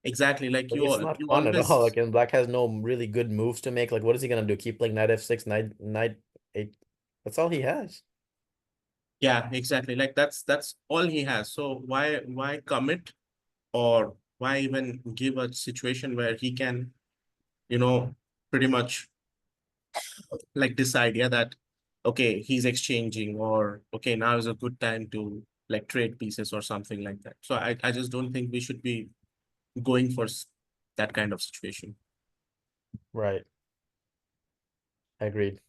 exactly like Like it's not you fun at all. always. Like, and black has no really good moves to make. Like, what is he gonna do? Keep playing knight f6, knight 8. That's all he has. Yeah, exactly. Like that's all he has. So why commit, or why even give a situation where he can, you know, pretty much like decide, yeah, that okay, he's exchanging, or okay, now is a good time to like trade pieces or something like that. So I just don't think we should be going for that kind of situation. Right. Agreed.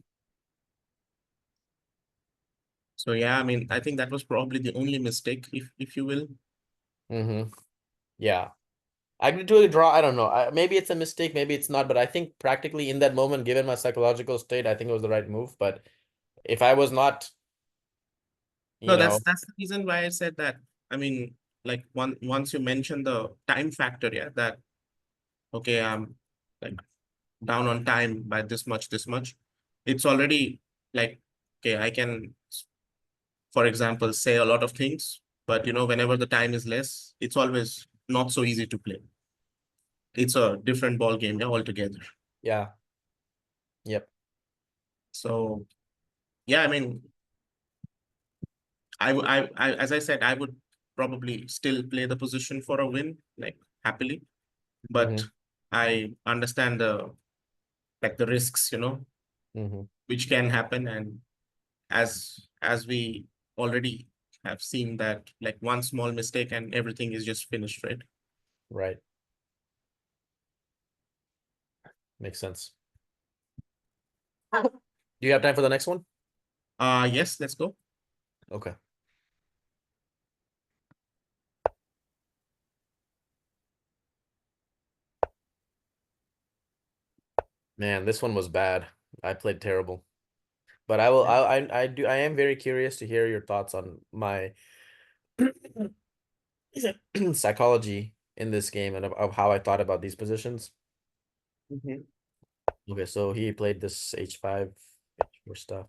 So yeah, I mean, I think that was probably the only mistake, if you will. Mm-hmm. Yeah. I could do a draw. I don't know. Maybe it's a mistake, maybe it's not, but I think practically in that moment, given my psychological state, I think it was the right move. But if I was not, you No, know, that's the reason why I said that. I mean, like once you mention the time factor, yeah, that okay, I'm like down on time by this much. It's already like okay, I can, for example, say a lot of things, but whenever the time is less, it's always not so easy to play. It's a different ball game, yeah, altogether. yeah, yep. So yeah, I mean, as I said, I would probably still play the position for a win, like happily, but Mm-hmm. I understand the like the risks, Mm-hmm. which can happen, and as we already have seen that like one small mistake and everything is just finished, right? Right. Makes sense. Do you have time for the next one? Yes, let's go. Okay. Man, this one was bad. I played terrible. But I will I am very curious to hear your thoughts on my psychology in this game and of how I thought about these positions. Mhm. Okay, so he played this h5, h4 stuff.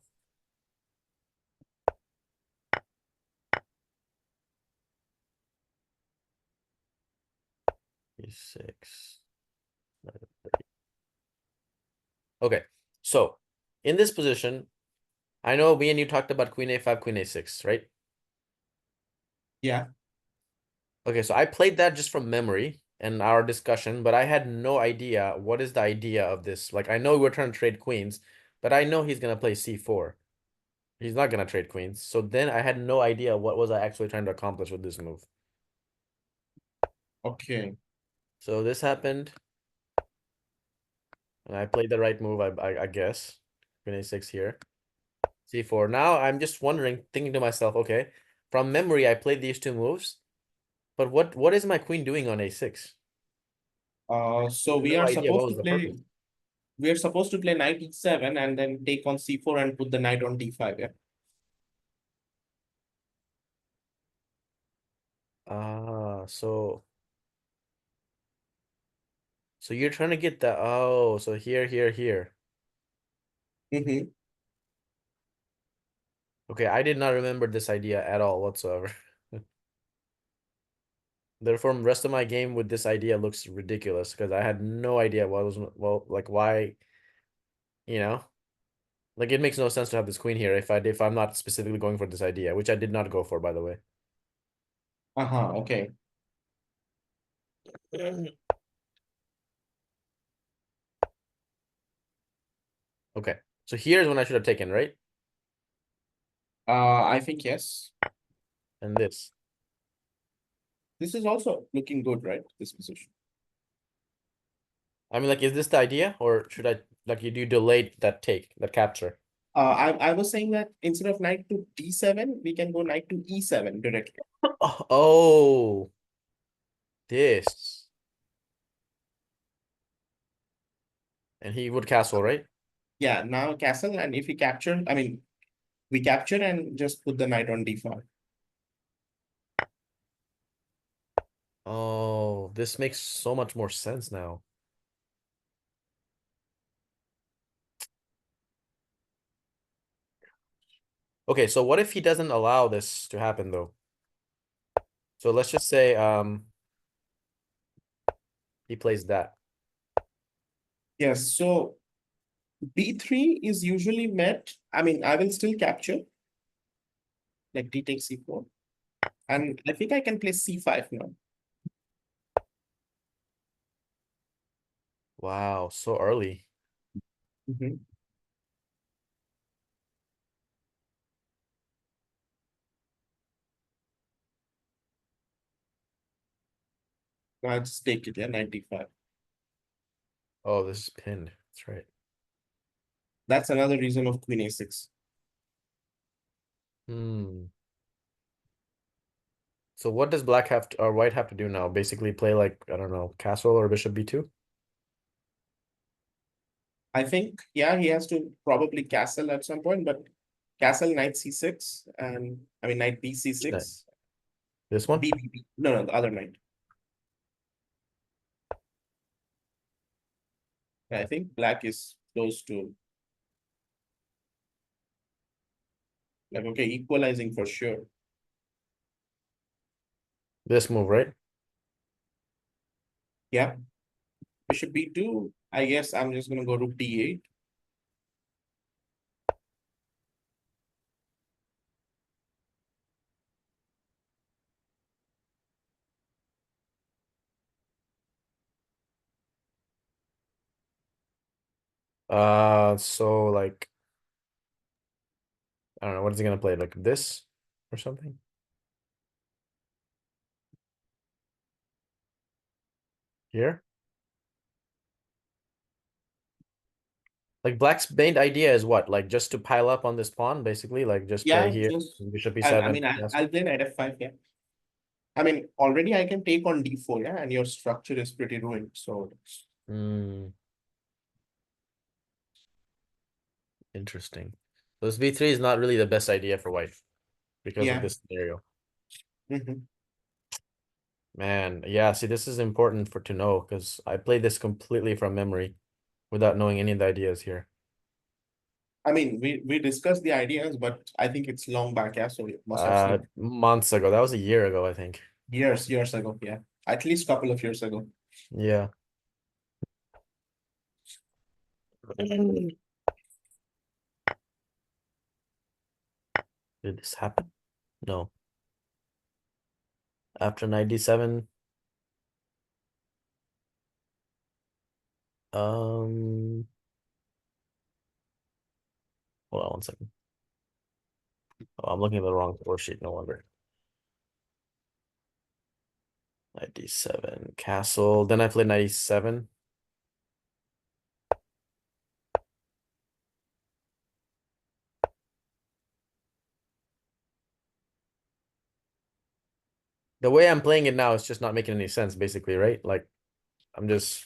e6. Okay, so in this position, I know me and you talked about queen a5, queen a6, right? Yeah. Okay, so I played that just from memory and our discussion, but I had no idea what is the idea of this. Like, I know we're trying to trade queens, but I know he's gonna play c4. He's not gonna trade queens. So then I had no idea what was I actually trying to accomplish with this move. Okay. So this happened, and I played the right move, I guess. Queen a6 here. c4. Now I'm just wondering, thinking to myself, okay, from memory I played these two moves, but what is my queen doing on a6? So we No are idea what supposed was to the play purpose. we are supposed to play knight e7 and then take on c4 and put the knight on d5, yeah. So you're trying to get the so here. Mm-hmm. Okay, I did not remember this idea at all whatsoever. Therefore, the rest of my game with this idea looks ridiculous because I had no idea what was well, like why, you know, like it makes no sense to have this queen here if I'm not specifically going for this idea, which I did not go for, by the way. Uh-huh, okay. Okay. So here's when I should have taken, right? I think yes. And this. This is also looking good, right? This position. I mean, like, is this the idea, or should I like you do delayed that take, that capture? I was saying that instead of knight to d7, we can go knight to e7 directly. Oh, this. And he would castle, right? Yeah, now castle, and if we capture, I mean, we capture and just put the knight on d5. Oh, this makes so much more sense now. Okay, so what if he doesn't allow this to happen though? So let's just say he plays that. Yes, so b3 is usually met. I mean, I will still capture, like d takes c4. And I think I can play c5 now. Wow, so early. Mhm. I'll just take it, yeah, 95. Oh, this is pinned. That's right. That's another reason of queen a6. Hmm. So what does black have to, or white have to do now? Basically play like, I don't know, castle or bishop b2? I think, yeah, he has to probably castle at some point, but castle knight c6, and I mean knight b Which knight? c6. This one? B. No, no, the other knight. I think black is close to, like, okay, equalizing for sure. This move, right? Yeah, bishop b2. I guess I'm just gonna go rook d8. So like, I don't know, what is he gonna play? Like this or something? Here? Like black's main idea is what? Like just to pile up on this pawn, basically? Like just play Yeah, here, just, bishop I e7, mean, I'll castle. play knight f5, yeah. I mean, already I can take on d4, yeah, and your structure is pretty ruined. So, Hmm, interesting. So this b3 is not really the best idea for white because of yeah. this scenario. Mhm. Man, yeah, see, this is important for to know because I played this completely from memory without knowing any of the ideas here. I mean, we discussed the ideas, but I think it's long back, yeah. So it must have slipped Months ago. That was a year ago, I think. years ago, yeah. At least couple of years ago. Yeah. Did this happen? No. After 97. Um, hold on one second. Oh, I'm looking at the wrong score sheet, no wonder. 97 castle. Then I played 97. The way I'm playing it now is just not making any sense, basically, right? Like I'm just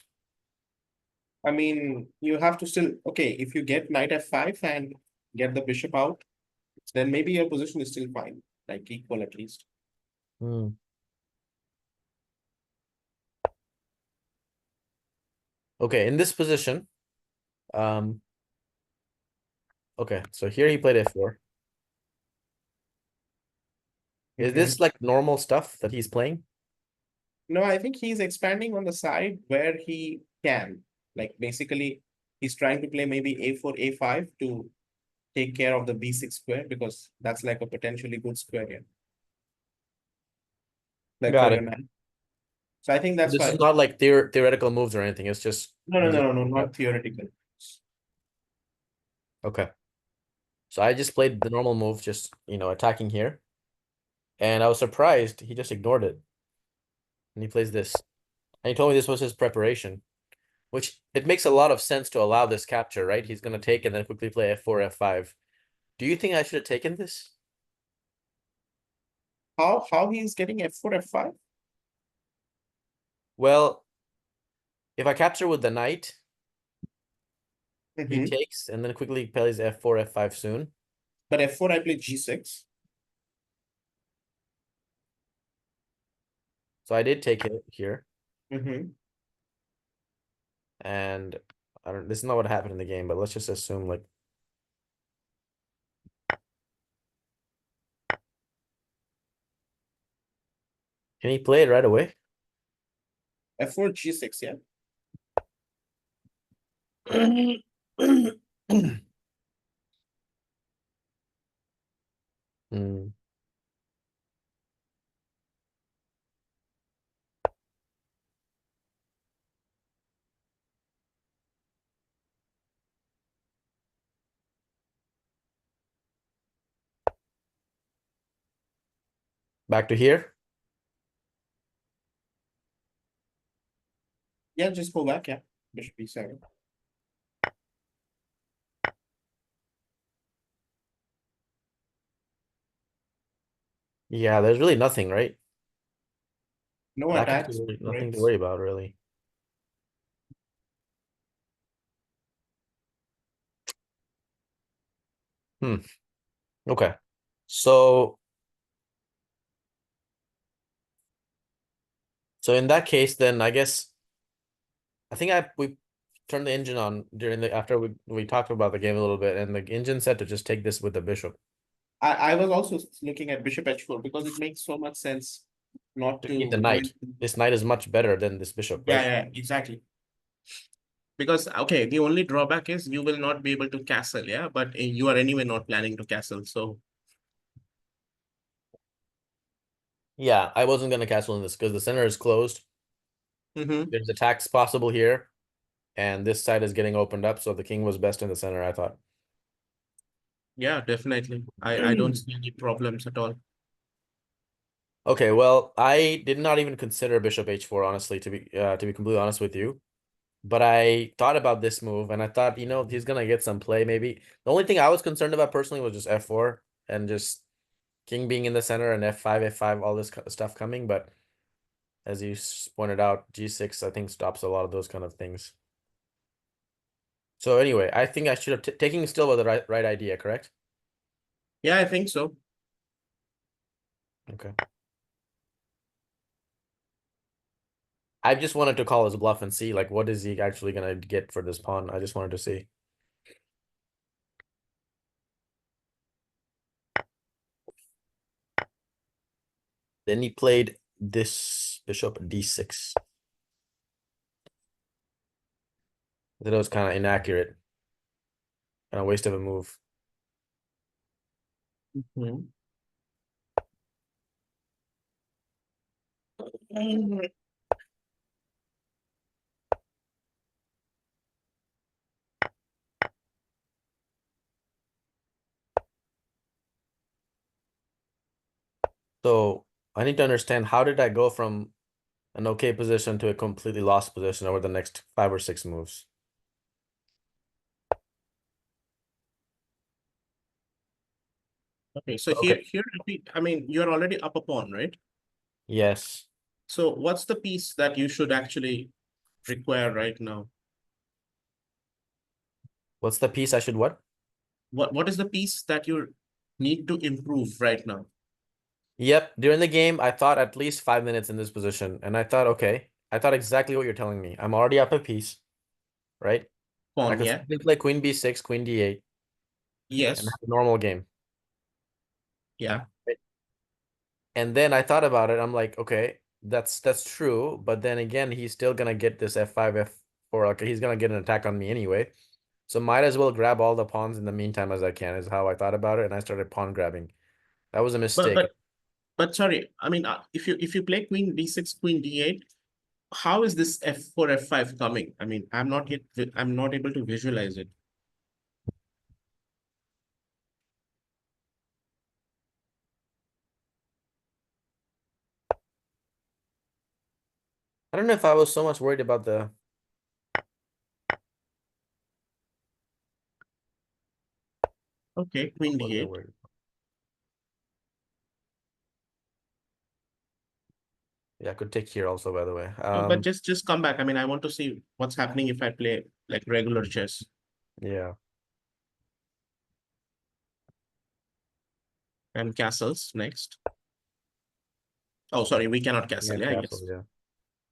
I mean, you have to still, okay, if you get knight f5 and get the bishop out, then maybe your position is still fine, like equal at least. hmm. Okay, in this position. Um, okay, so here he played f4. Is Okay. this like normal stuff that he's playing? No, I think he's expanding on the side where he can. Like basically, he's trying to play maybe a4, a5 to take care of the b6 square because that's like a potentially good square here, like for Got your it. man. So I think that's This is why. not like theoretical moves or anything. It's just No, no, he's no, like, no, no, not theoretical. Okay. So I just played the normal move, just, attacking here. And I was surprised he just ignored it. And he plays this. And he told me this was his preparation, which it makes a lot of sense to allow this capture, right? He's going to take and then quickly play f4, f5. Do you think I should have taken this? How he is getting f4, f5? Well, if I capture with the knight, he Mm-hmm. takes and then quickly plays f4, f5 soon. But f4 I play g6. So I did take it here. Mm-hmm. And I don't, this is not what happened in the game, but let's just assume like, can he play it right away? f4 g6, yeah. Hmm. Back to here. Yeah, just go back, yeah. Bishop e7. Yeah, there's really nothing, right? No Nothing attacks, nothing to threats. worry about, really. Hmm. Okay. So, so in that case, then I guess I think we turned the engine on during the after we talked about the game a little bit, and the engine said to just take this with the bishop I was also looking at bishop h4 because it makes so much sense not to keep the to go knight. into. This knight is much better than this bishop, Yeah, right? yeah, exactly. Because okay, the only drawback is you will not be able to castle, yeah, but you are anyway not planning to castle. So Yeah, I wasn't gonna castle in this because the center is closed. mm-hmm. There's attacks possible here, and this side is getting opened up, so the king was best in the center, I thought. Yeah, definitely. I don't see any problems at all. Okay, well, I did not even consider bishop h4, honestly, to be completely honest with you. But I thought about this move, and I thought, he's gonna get some play maybe. The only thing I was concerned about personally was just f4 and just king being in the center and f5, f5, all this stuff coming. But as you pointed out, g6 I think stops a lot of those kind of things. So anyway, I think I should have taking still was the right idea, correct? Yeah, I think so. Okay. I just wanted to call his bluff and see like what is he actually gonna get for this pawn. I just wanted to see. Then he played this bishop d6. That was kind of inaccurate and a waste of a move. Mhm. So I need to understand how did I go from an okay position to a completely lost position over the next 5 or 6 moves? Okay, so Okay. here, I mean, you're already up a pawn, right? Yes. So what's the piece that you should actually require right now? What's the piece I should what? What is the piece that you need to improve right now? Yep. During the game, I thought at least 5 minutes in this position, and I thought, okay, I thought exactly what you're telling me. I'm already up a piece, right? I Pawn, could yeah? simply play queen b6, queen d8, and have Yes. a normal game. Yeah. Right? And then I thought about it. I'm like, okay, that's true, but then again, he's still gonna get this f5, f4. Like he's gonna get an attack on me anyway. So might as well grab all the pawns in the meantime as I can, is how I thought about it, and I started pawn grabbing. That was a But mistake. but but sorry, I mean, if you play queen d6, queen d8, how is this f4, f5 coming? I mean, I'm not able to visualize it. I don't know if I was so much worried about the Okay, queen what was I d8. worried about? Yeah, I could take here also, by the way. No, but just come back. I mean, I want to see what's happening if I play like regular chess. Yeah, And castles next. Oh, sorry, we cannot yeah, castle. Yeah, I castle, guess.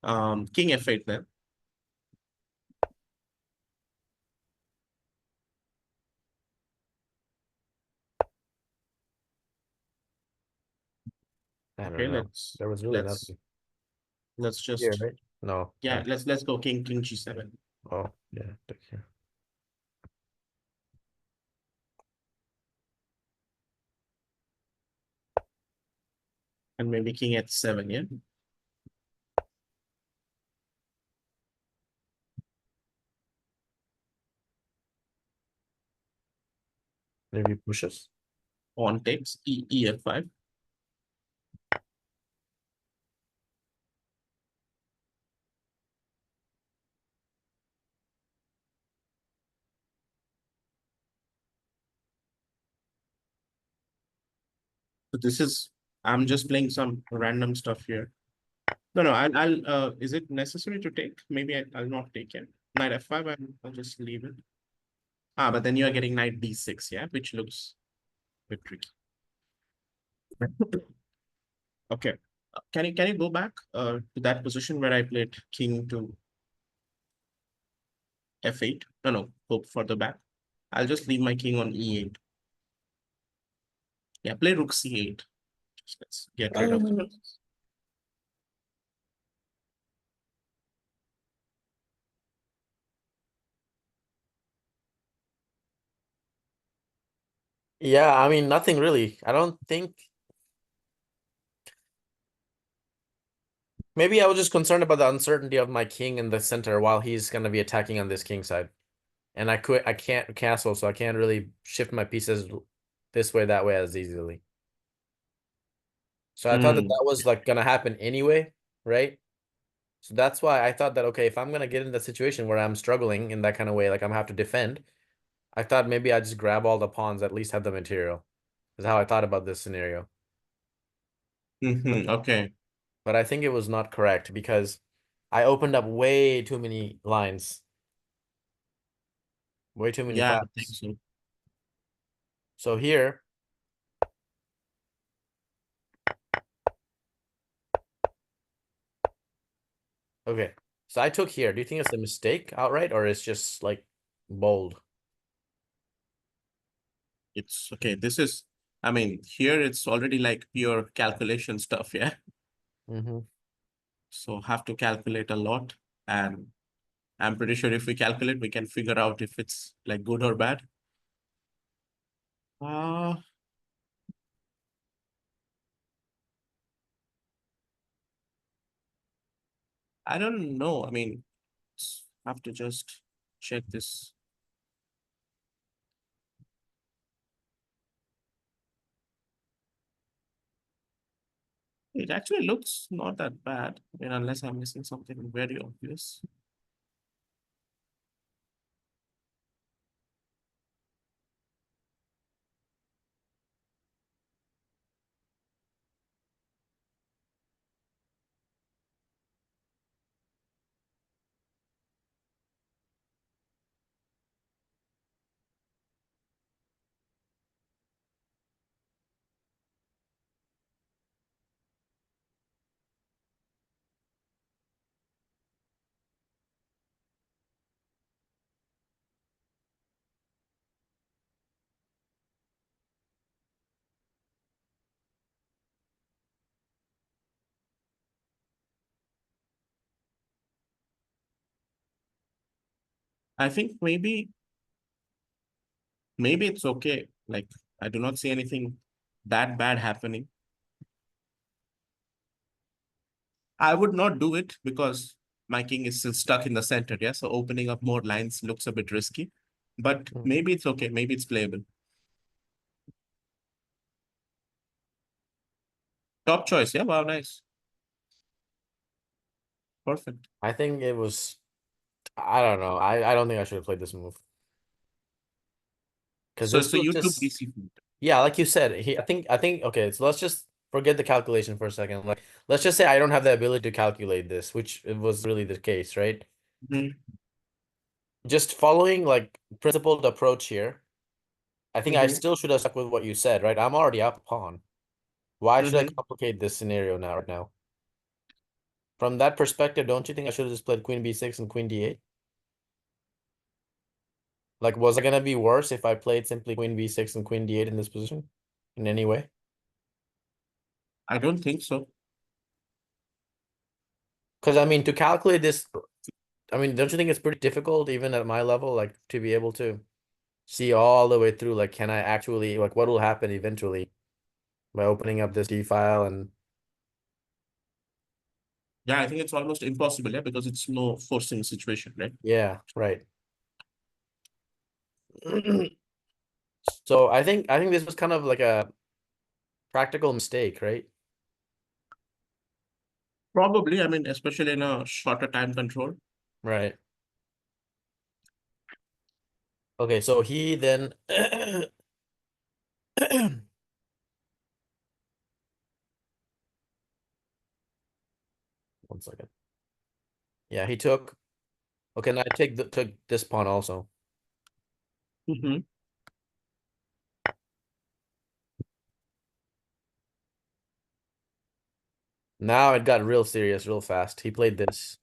yeah. King f8 then. I don't Okay, know. let's There was really let's nothing let's here, just right? No, yeah, actually. let's go king g7 Oh, yeah, take here. and maybe king h7. Yeah. Maybe pushes. Pawn takes ef5. So this is I'm just playing some random stuff here. No, no, I'll is it necessary to take? Maybe I'll not take it. Knight f5, I'll just leave it. Ah, but then you are getting knight d6, yeah, which looks a bit tricky. Okay. Can you go back to that position where I played king to f8? No, no, go further back. I'll just leave my king on e8. Yeah, play rook c8. Just let's get rid of the pieces. Yeah, I mean, nothing really. I don't think. Maybe I was just concerned about the uncertainty of my king in the center while he's gonna be attacking on this king side. And I can't castle, so I can't really shift my pieces this way, that way as easily. So I thought that Hmm. that was like gonna happen anyway, right? So that's why I thought that okay, if I'm gonna get in the situation where I'm struggling in that kind of way, like I'm gonna have to defend, I thought maybe I just grab all the pawns, at least have the material. Is how I thought about this scenario. Okay. But I think it was not correct because I opened up way too many lines, way too many Yeah, I think flaps. so. So here, okay. So I took here. Do you think it's a mistake outright or it's just like bold? It's okay. This is, I mean, here it's already like pure calculation stuff, yeah. Mm-hmm. So have to calculate a lot. And I'm pretty sure if we calculate, we can figure out if it's like good or bad. Uh, I don't know. I mean, have to just check this. It actually looks not that bad. I mean, unless I'm missing something very obvious. I think maybe it's okay. Like I do not see anything that bad happening. I would not do it because my king is still stuck in the center. Yeah, so opening up more lines looks a bit risky. But Mm-hmm. maybe it's okay. Maybe it's playable. Top choice. Yeah, wow, nice. Perfect. I think it was. I don't know. I don't think I should have played this move because So this so was you took just. BC food. Yeah, like you said, I think okay, so let's just forget the calculation for a second. Like let's just say I don't have the ability to calculate this, which it was really the case, right? Mm-hmm. Just following like principled approach here, I think I Mm-hmm. still should have stuck with what you said, right? I'm already up a pawn. Why should I Mm-hmm. complicate this scenario now right now? From that perspective, don't you think I should have just played queen b6 and queen d8? Like, was it gonna be worse if I played simply queen b6 and queen d8 in this position in any way? I don't think so. Because I mean, to calculate this, I mean, don't you think it's pretty difficult even at my level, like to be able to see all the way through? Like, can I actually like what will happen eventually by opening up this D file and Yeah, I think it's almost impossible, yeah, because it's no forcing situation, right? yeah, right. So I think this was kind of like a practical mistake, right? Probably, I mean, especially in a shorter time control. Right. Okay, so he then one second. Yeah, he took okay, and I took this pawn also. Mm-hmm. Now it got real serious real fast. He played this.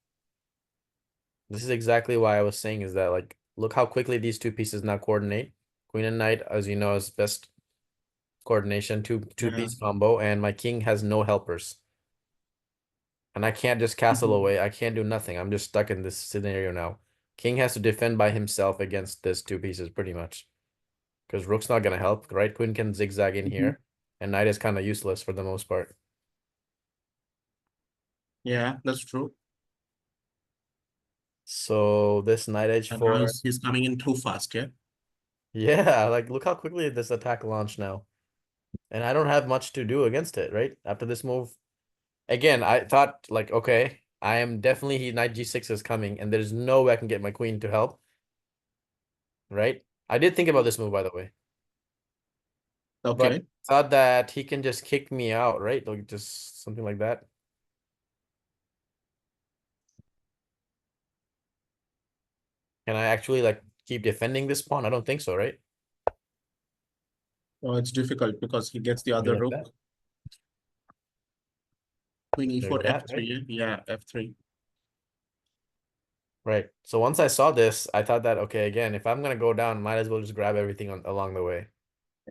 This is exactly why I was saying is that like look how quickly these two pieces now coordinate. Queen and knight, as you know, is best coordination, two Yeah. piece combo, and my king has no helpers. And I can't just castle Mm-hmm. away. I can't do nothing. I'm just stuck in this scenario now. King has to defend by himself against this two pieces pretty much. Because rook's not gonna help, right? Queen can zigzag in Mm-hmm. here, and knight is kind of useless for the most part. Yeah, that's true. So this knight And now h4, he's coming in too fast, yeah. yeah, like look how quickly this attack launched now. And I don't have much to do against it, right? After this move, again, I thought like, okay, I am definitely knight g6 is coming, and there's no way I can get my queen to help, right? I did think about this move, by the way, but Okay. thought that he can just kick me out, right? Like just something like that. Can I actually like keep defending this pawn? I don't think so, right? Oh, it's difficult because he gets the Maybe other like rook. that. Queen Maybe e4, that, right? f3, yeah, f3. Right. So once I saw this, I thought that okay, again, if I'm gonna go down, might as well just grab everything along the way.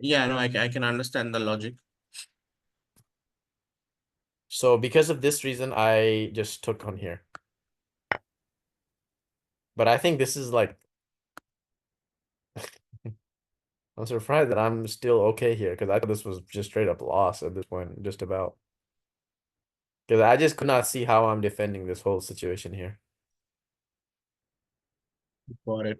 Yeah, no, I can understand the logic. So because of this reason, I just took on here. But I think this is like I'm surprised that I'm still okay here because I thought this was just straight up loss at this point, just about. Because I just could not see how I'm defending this whole situation here. Got it.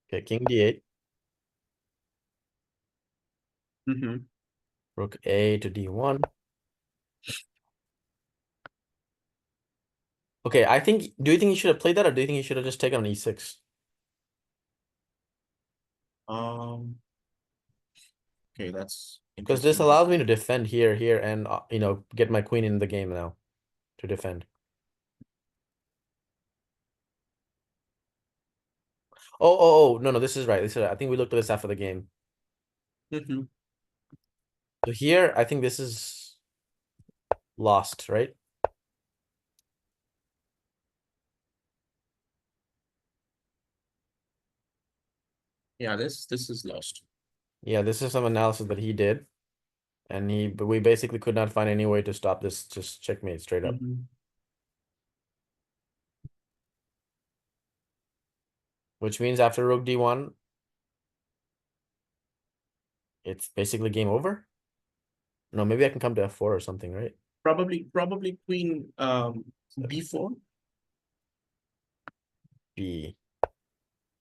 Okay, king d8, Mm-hmm. rook a to d1. Okay, I think. Do you think he should have played that, or do you think he should have just taken on e6? Um, okay, that's Because this interesting. allows me to defend here, and get my queen in the game now to defend. No, no, this is right. This is right. I think we looked at this after the game. Mm-hmm. So here, I think this is lost, right? Yeah, this is lost. Yeah, this is some analysis that he did, and but we basically could not find any way to stop this. Just checkmate straight up, Mm-hmm. which means after rook d1, it's basically game over. No, maybe I can come to f4 or something, right? Probably queen So b4. B.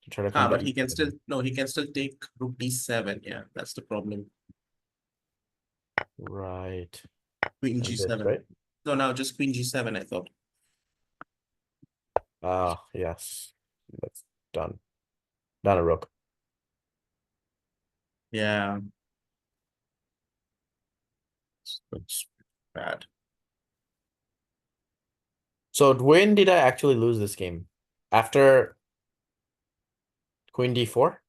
to try to come Ah, to but he can still E7. no, he can still take rook d7. Yeah, that's the problem. Right. Queen And this, g7. right? No, now just queen g7, I thought. Ah, yes. That's done. Done a rook. Yeah, it's bad. So when did I actually lose this game? After Queen D4?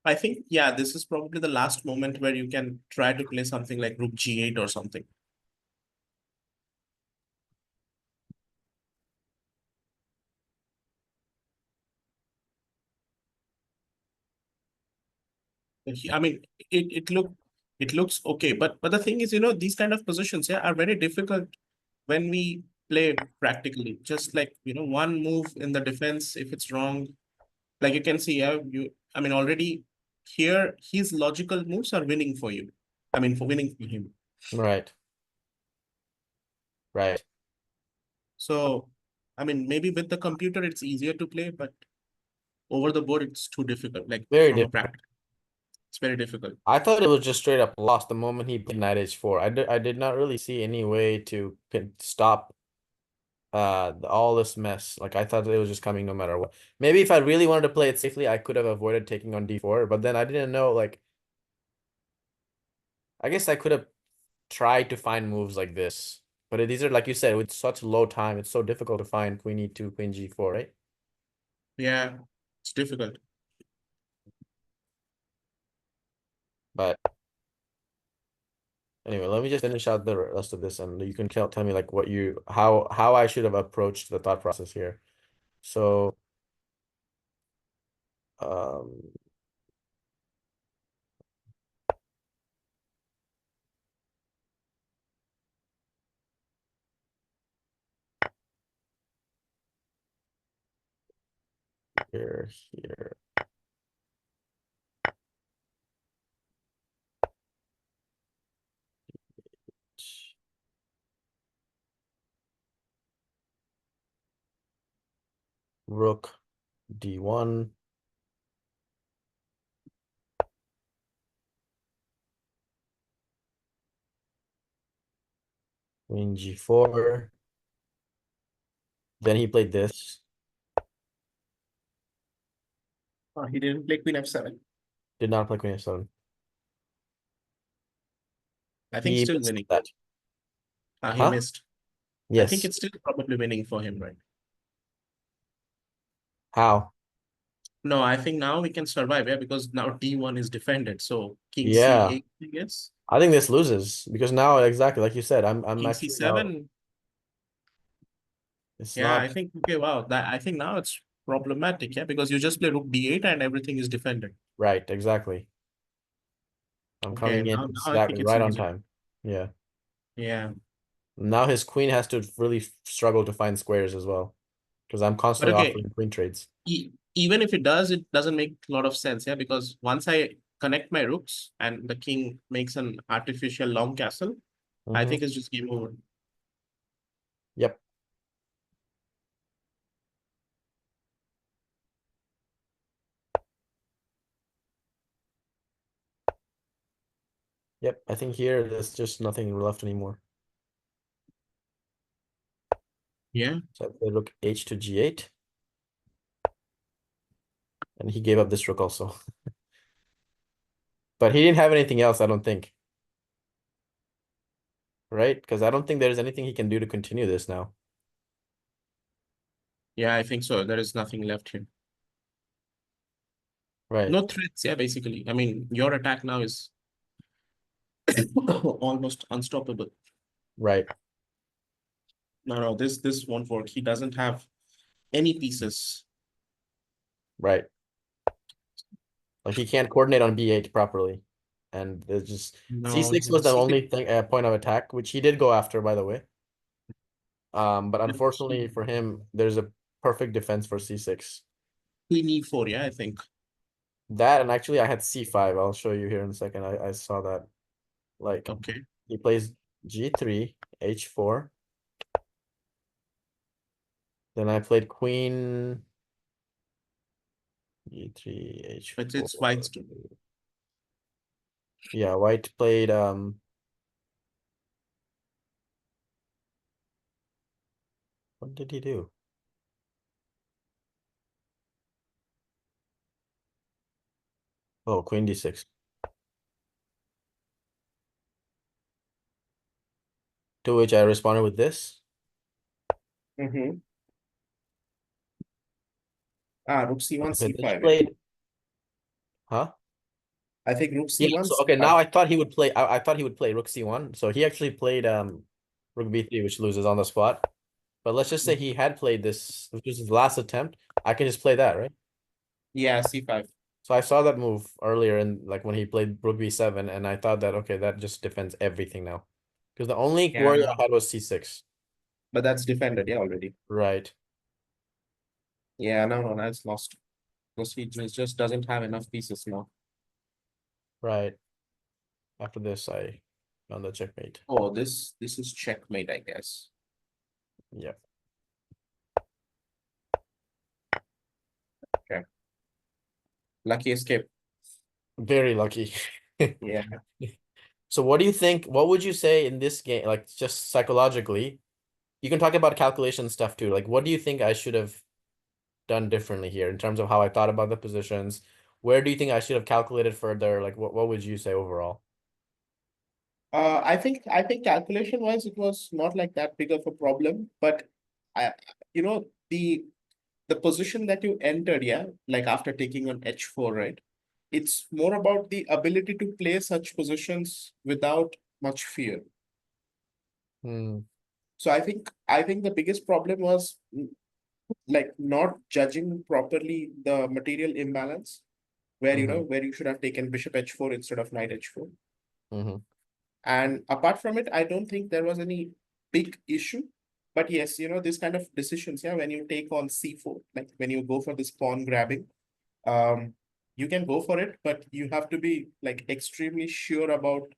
I think, yeah, this is probably the last moment where you can try to play something like rook g8 or something. I mean, it looks okay, but the thing is, these kind of positions, yeah, are very difficult when we play practically. Just like, one move in the defense, if it's wrong, like you can see, yeah, I mean, already here, his logical moves are winning for you. I mean, for winning for him. Right. Right. So, I mean, maybe with the computer, it's easier to play, but over the board, it's too difficult. Like Very from a difficult. practice, it's very difficult. I thought it was just straight up lost the moment he played knight h4. I did not really see any way to stop all this mess. Like I thought it was just coming no matter what. Maybe if I really wanted to play it safely, I could have avoided taking on d4, but then I didn't know, like, I guess I could have tried to find moves like this. But these are, like you said, with such low time, it's so difficult to find queen e2, queen g4, right? Yeah, it's difficult. But anyway, let me just finish out the rest of this, and you can tell me like what you how I should have approached the thought process here. So um here, rook d1, queen g4. Then he played this. He didn't play queen f7. Did not play queen f7. I think He still missed winning. that. He Huh? missed. I think Yes. it's still probably winning for him, right? How? No, I think now we can survive, yeah, because now d1 is defended. So king Yeah. c8, I guess. I think this loses because now, exactly like you said, I'm King actually now, c7. it's Yeah, not I think, okay, wow. I think now it's problematic, yeah, because you just play rook d8 and everything is defended. right, exactly. I'm Okay, coming in now I exactly think it's right on losing. time. Yeah. Yeah. Now his queen has to really struggle to find squares as well because I'm But constantly okay, offering queen trades. even if it does, it doesn't make a lot of sense, yeah, because once I connect my rooks and the king makes an artificial long castle, I Hmm. think it's just game over. Yep. Yep. I think here there's just nothing left anymore. Yeah. So I play rook h to g8, and he gave up this rook also. But he didn't have anything else, I don't think, right? Because I don't think there's anything he can do to continue this now. Yeah, I think so. There is nothing left here. Right. No threats, yeah, basically. I mean, your attack now is almost unstoppable. Right. No, this won't work. He doesn't have any pieces. Right. Like he can't coordinate on b8 properly. And there's just No, c6 was the only thing point of attack, which he did go after, by the way. But unfortunately for him, there's a perfect defense for c6. queen e4, yeah, I think. That, and actually I had c5. I'll show you here in a second. I saw that. Like Okay. he plays g3, h4. Then I played queen E3, But H4. it's white's turn. Yeah, white played what did he do? Oh, Queen D6. To which I responded with this. Mm-hmm. Rook C1, Okay, then he C5. Yeah. played, huh? I think Rook Yeah, C1, so okay, C5. now I thought he would play I thought he would play Rook C1. So he actually played Rook B3, which loses on the spot. But let's just say he had played this, which was his last attempt. I can just play that, right? Yeah, C5. So I saw that move earlier in like when he played Rook B7, and I thought that okay, that just defends everything now. Because the only worry Yeah, I had was C6. but that's defended, yeah, already. Right, Yeah, no, no, that's lost. Because he just doesn't have enough pieces now. right. After this, I found the checkmate. Oh, this is checkmate, I guess. Yeah. Okay. Lucky escape. Very lucky. Yeah. So what do you think? What would you say in this game, like just psychologically? You can talk about calculation stuff too. Like, what do you think I should have done differently here in terms of how I thought about the positions? Where do you think I should have calculated further? Like, what would you say overall? I think calculation wise it was not like that big of a problem, but I you know the position that you entered, yeah, like after taking on H4, right? It's more about the ability to play such positions without much fear. Hmm. So I think the biggest problem was like not judging properly the material imbalance, where Mm-hmm. where you should have taken bishop H4 instead of knight H4. Mm-hmm. And apart from it, I don't think there was any big issue. But yes, this kind of decisions, yeah, when you take on C4, like when you go for this pawn grabbing, um, you can go for it, but you have to be like extremely sure about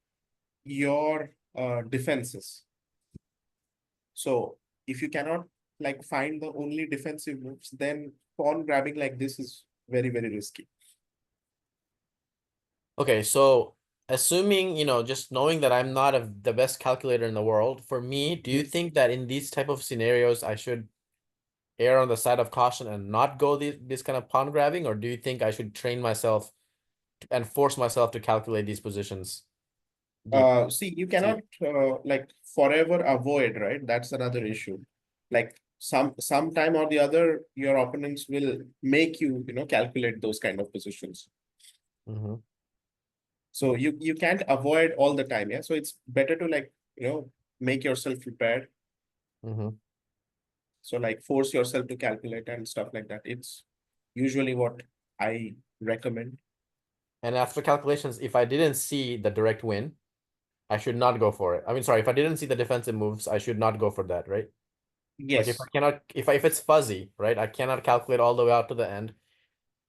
your defenses. So if you cannot like find the only defensive moves, then pawn grabbing like this is very, very risky. Okay, so assuming, just knowing that I'm not the best calculator in the world, for me, do you think that in these type of scenarios I should err on the side of caution and not go this kind of pawn grabbing, or do you think I should train myself and force myself to calculate these positions deep? See, you See. cannot like forever avoid, right? That's another issue. Like sometime or the other, your opponents will make you, calculate those kind of positions. Mm-hmm. So you can't avoid all the time, yeah. So it's better to like, make yourself prepared. Mm-hmm. So like force yourself to calculate and stuff like that. It's usually what I recommend. And after calculations, if I didn't see the direct win, I should not go for it. I mean, sorry, if I didn't see the defensive moves, I should not go for that, right? Like if I Yes. cannot, if it's fuzzy, right? I cannot calculate all the way out to the end.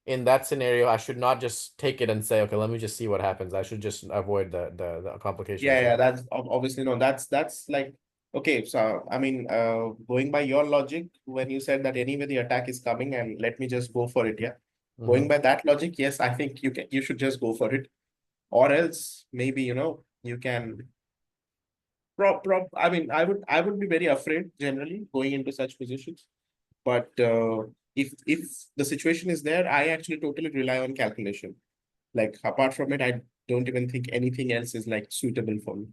In that scenario, I should not just take it and say, okay, let me just see what happens. I should just avoid the Yeah, complications, yeah, right? that's obviously no, that's like okay. So I mean, going by your logic, when you said that anyway the attack is coming and let me just go for it, yeah. Going Mm-hmm. by that logic, yes, I think you should just go for it, or else maybe you can I mean, I would be very afraid generally going into such positions, but if the situation is there, I actually totally rely on calculation. Like apart from it, I don't even think anything else is like suitable for me.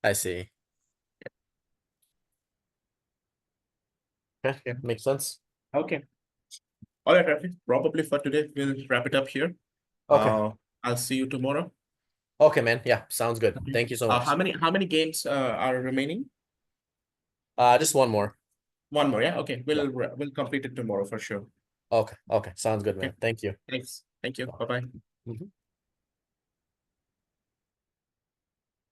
I see. Okay, Yeah. makes sense. Okay. All right, Rafi. Probably for today, we'll wrap it up here. Okay. Uh, I'll see you tomorrow. Okay, man. Yeah, sounds good. Okay. Thank you so How much. many games are remaining? Just one more. One more, yeah. Okay, Yeah. we'll complete it tomorrow for sure. Okay. Okay. Sounds good, Okay. man. Thank you. Thanks. Thank you. Bye bye. Mhm.